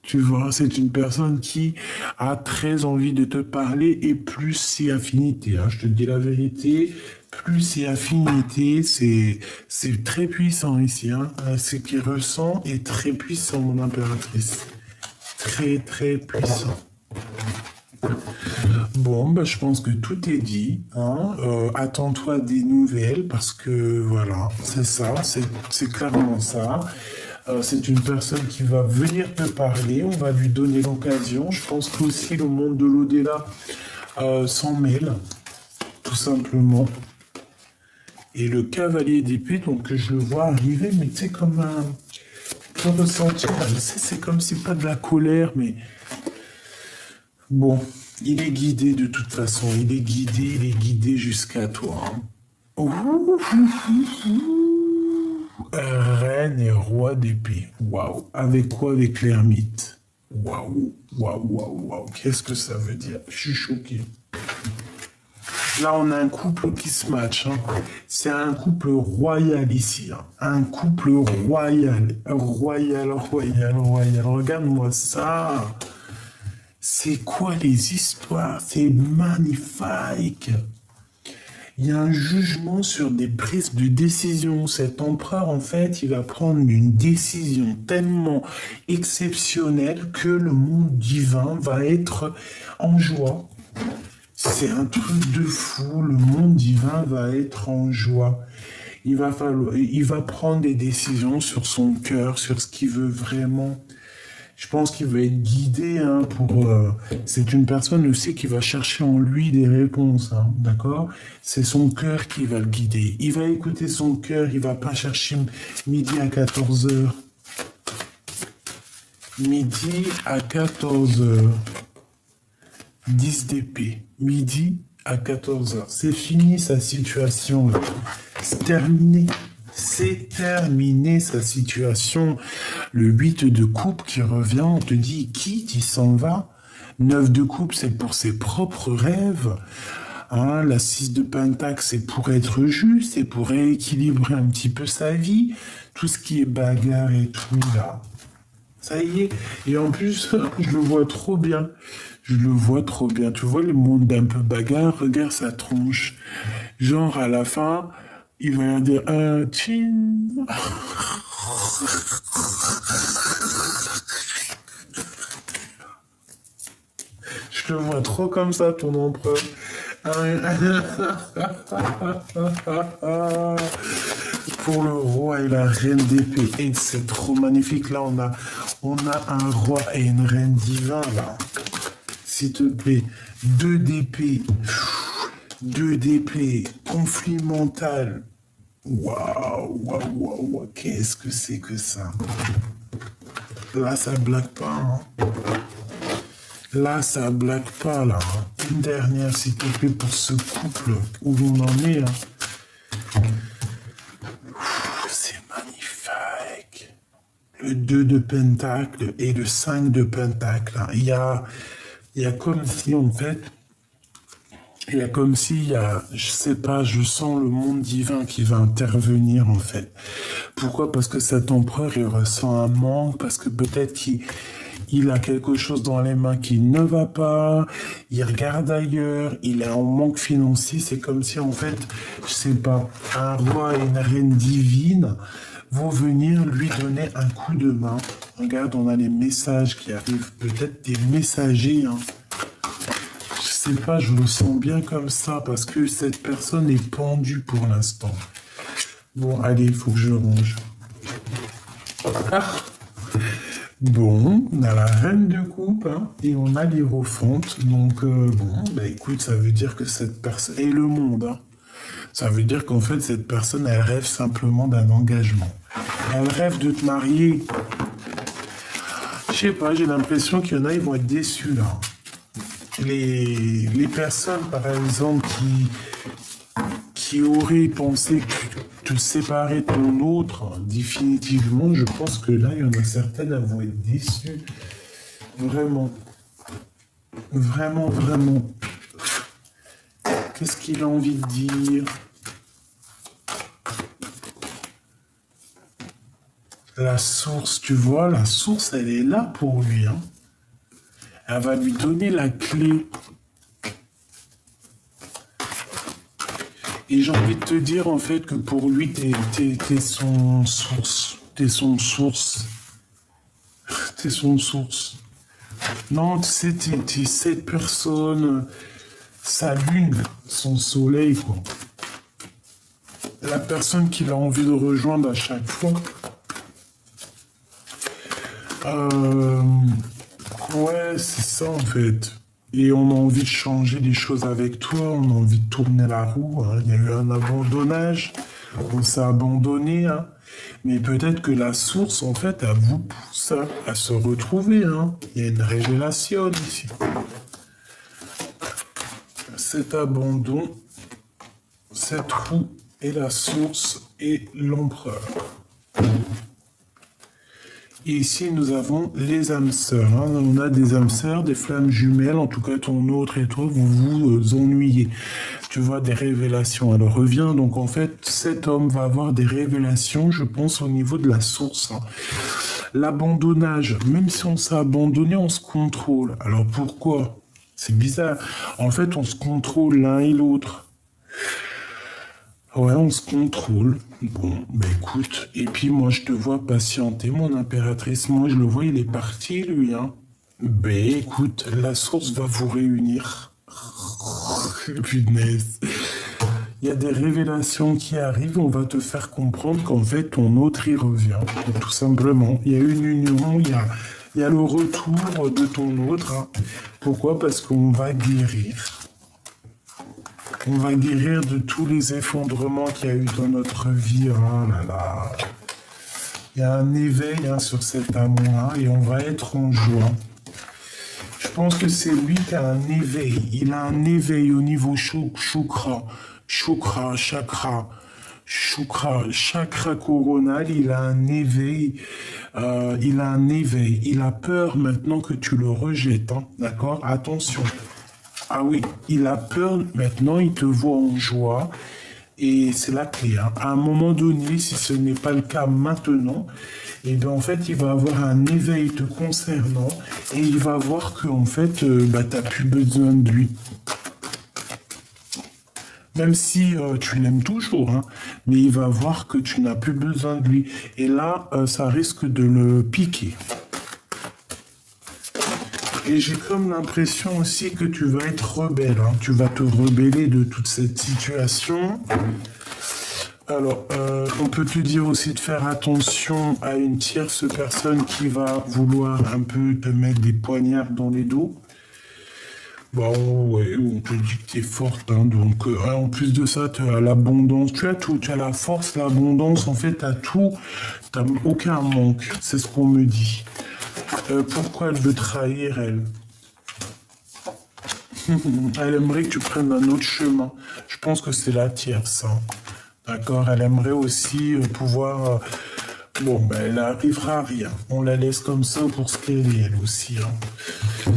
Tu vois, c'est une personne qui a très envie de te parler et plus c'est affinité. Hein, je te dis la vérité, plus c'est affinité, c'est très puissant ici. Hein. Ce qu'il ressent est très puissant, mon impératrice. Très puissant. Bon, bah, je pense que tout est dit. Hein. Attends-toi des nouvelles parce que voilà, c'est ça, c'est clairement ça. C'est une personne qui va venir te parler, on va lui donner l'occasion. Je pense qu'aussi le monde de l'au-delà s'en mêle, tout simplement. Et le cavalier d'épée, donc je le vois arriver, mais tu sais, comme un... Tu peux ressentir, c'est comme si pas de la colère, mais... Bon, il est guidé de toute façon, il est guidé jusqu'à toi. Hein. Ouh. Reine et roi d'épée. Waouh. Avec quoi? Avec l'ermite. Waouh. Qu'est-ce que ça veut dire? Je suis choqué. Là, on a un couple qui se match. Hein. C'est un couple royal ici. Hein. Un couple royal. Royal. Regarde-moi ça. C'est quoi les histoires? C'est magnifique. Il y a un jugement sur des prises de décision. Cet empereur, en fait, il va prendre une décision tellement exceptionnelle que le monde divin va être en joie. C'est un truc de fou. Le monde divin va être en joie. Il va prendre des décisions sur son cœur, sur ce qu'il veut vraiment. Je pense qu'il va être guidé hein, pour... c'est une personne aussi qui va chercher en lui des réponses, hein, d'accord? C'est son cœur qui va le guider. Il va écouter son cœur, il va pas chercher midi à 14 heures. Midi à 14 heures. 10 d'épée. Midi à 14 heures. C'est fini sa situation. Là. C'est terminé. C'est terminé sa situation. Le 8 de coupe qui revient, on te dit, il quitte, il s'en va. 9 de coupe, c'est pour ses propres rêves. Hein, la 6 de pentacle, c'est pour être juste, c'est pour rééquilibrer un petit peu sa vie. Tout ce qui est bagarre et tout, là. Ça y est. Et en plus, je le vois trop bien. Je le vois trop bien. Tu vois le monde d'un peu bagarre, regarde sa tronche. Genre, à la fin... Il va dire tchin. Je te vois trop comme ça, ton empereur. Pour le roi et la reine d'épée. Et c'est trop magnifique. Là, on a un roi et une reine divin, là. S'il te plaît. 2 d'épée. 2 d'épée. Conflit mental. Waouh. Qu'est-ce que c'est que ça? Là, ça blague pas. Hein. Là, ça blague pas, là. Hein. Une dernière, s'il te plaît, pour ce couple où on en est. Hein. C'est magnifique. Le 2 de pentacle et le 5 de pentacle. Hein. Il y a comme si, en fait, je sais pas, je sens le monde divin qui va intervenir, en fait, Pourquoi? Parce que cet empereur, il ressent un manque, parce que peut-être qu'il a quelque chose dans les mains qui ne va pas, il regarde ailleurs, il est en manque financier. C'est comme si, en fait, je sais pas, un roi et une reine divine vont venir lui donner un coup de main. Regarde, on a les messages qui arrivent, peut-être des messagers, hein. Je sais pas, je le sens bien comme ça, parce que cette personne est pendue pour l'instant. Bon, allez, il faut que je range. Ah, bon, on a la reine de coupe, hein, et on a l'hiérophante. Donc, bon, bah écoute, ça veut dire que cette personne... Et le monde, hein. Ça veut dire qu'en fait, cette personne, elle rêve simplement d'un engagement. Elle rêve de te marier. Je sais pas, j'ai l'impression qu'il y en a, ils vont être déçus, là. Les personnes, par exemple, qui auraient pensé te séparer de ton autre, définitivement, je pense que là, il y en a certaines, elles vont être déçues. Vraiment. Vraiment, vraiment. Qu'est-ce qu'il a envie de dire? La source, tu vois, la source, elle est là pour lui, hein. Elle va lui donner la clé. Et j'ai envie de te dire, en fait, que pour lui, t'es son source. T'es son source. T'es son source. Non, tu sais, t'es cette personne, sa lune, son soleil, quoi. La personne qu'il a envie de rejoindre à chaque fois. Ouais, c'est ça, en fait. Et on a envie de changer les choses avec toi, on a envie de tourner la roue, hein. Il y a eu un abandonnage, on s'est abandonné, hein. Mais peut-être que la source, en fait, elle vous pousse, hein, à se retrouver, hein. Il y a une révélation ici. Cet abandon, cette roue est la source et l'empereur. Et ici, nous avons les âmes sœurs, hein. On a des âmes sœurs, des flammes jumelles. En tout cas, ton autre et toi, vous vous ennuyez. Tu vois, des révélations. Elle revient. Donc, en fait, cet homme va avoir des révélations, je pense, au niveau de la source, hein. L'abandonnage. Même si on s'est abandonné, on se contrôle. Alors, pourquoi? C'est bizarre. En fait, on se contrôle l'un et l'autre. Ouais, on se contrôle. Bon, bah écoute, et puis moi je te vois patienter, mon impératrice. Moi je le vois, il est parti, lui, hein. Bah écoute, la source va vous réunir. Punaise. Il y a des révélations qui arrivent, on va te faire comprendre qu'en fait ton autre y revient. Tout simplement. Il y a une union, il y a le retour de ton autre, hein. Pourquoi? Parce qu'on va guérir. On va guérir de tous les effondrements qu'il y a eu dans notre vie. Oh là là. Il y a un éveil, hein, sur cet amour, et on va être en joie. Je pense que c'est lui qui a un éveil. Il a un éveil au niveau chakra, chakra coronal. Il a un éveil. Il a un éveil. Il a peur maintenant que tu le rejettes, hein, d'accord? Attention. Ah oui, il a peur, maintenant il te voit en joie, et c'est la clé, hein. À un moment donné, si ce n'est pas le cas maintenant, et bien en fait il va avoir un éveil te concernant, et il va voir que en fait, t'as plus besoin de lui. Même si tu l'aimes toujours, hein, mais il va voir que tu n'as plus besoin de lui. Et là, ça risque de le piquer. Et j'ai comme l'impression aussi que tu vas être rebelle, hein. Tu vas te rebeller de toute cette situation. Alors, on peut te dire aussi de faire attention à une tierce personne qui va vouloir un peu te mettre des poignards dans les dos. Bon, ouais, on te dit que t'es forte, hein, donc en plus de ça, tu as l'abondance, tu as tout, tu as la force, l'abondance, en fait, t'as tout, t'as aucun manque, c'est ce qu'on me dit. Pourquoi elle veut trahir, elle? Elle aimerait que tu prennes un autre chemin. Je pense que c'est la tierce, hein. D'accord? Elle aimerait aussi pouvoir... Bon, ben, elle n'arrivera à rien. On la laisse comme ça pour ce qu'elle est, elle aussi, hein.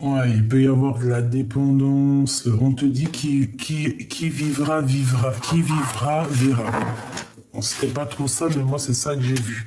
Ouais, il peut y avoir de la dépendance. On te dit qui vivra, vivra. Qui vivra, verra. C'était pas trop ça, mais moi, c'est ça que j'ai vu.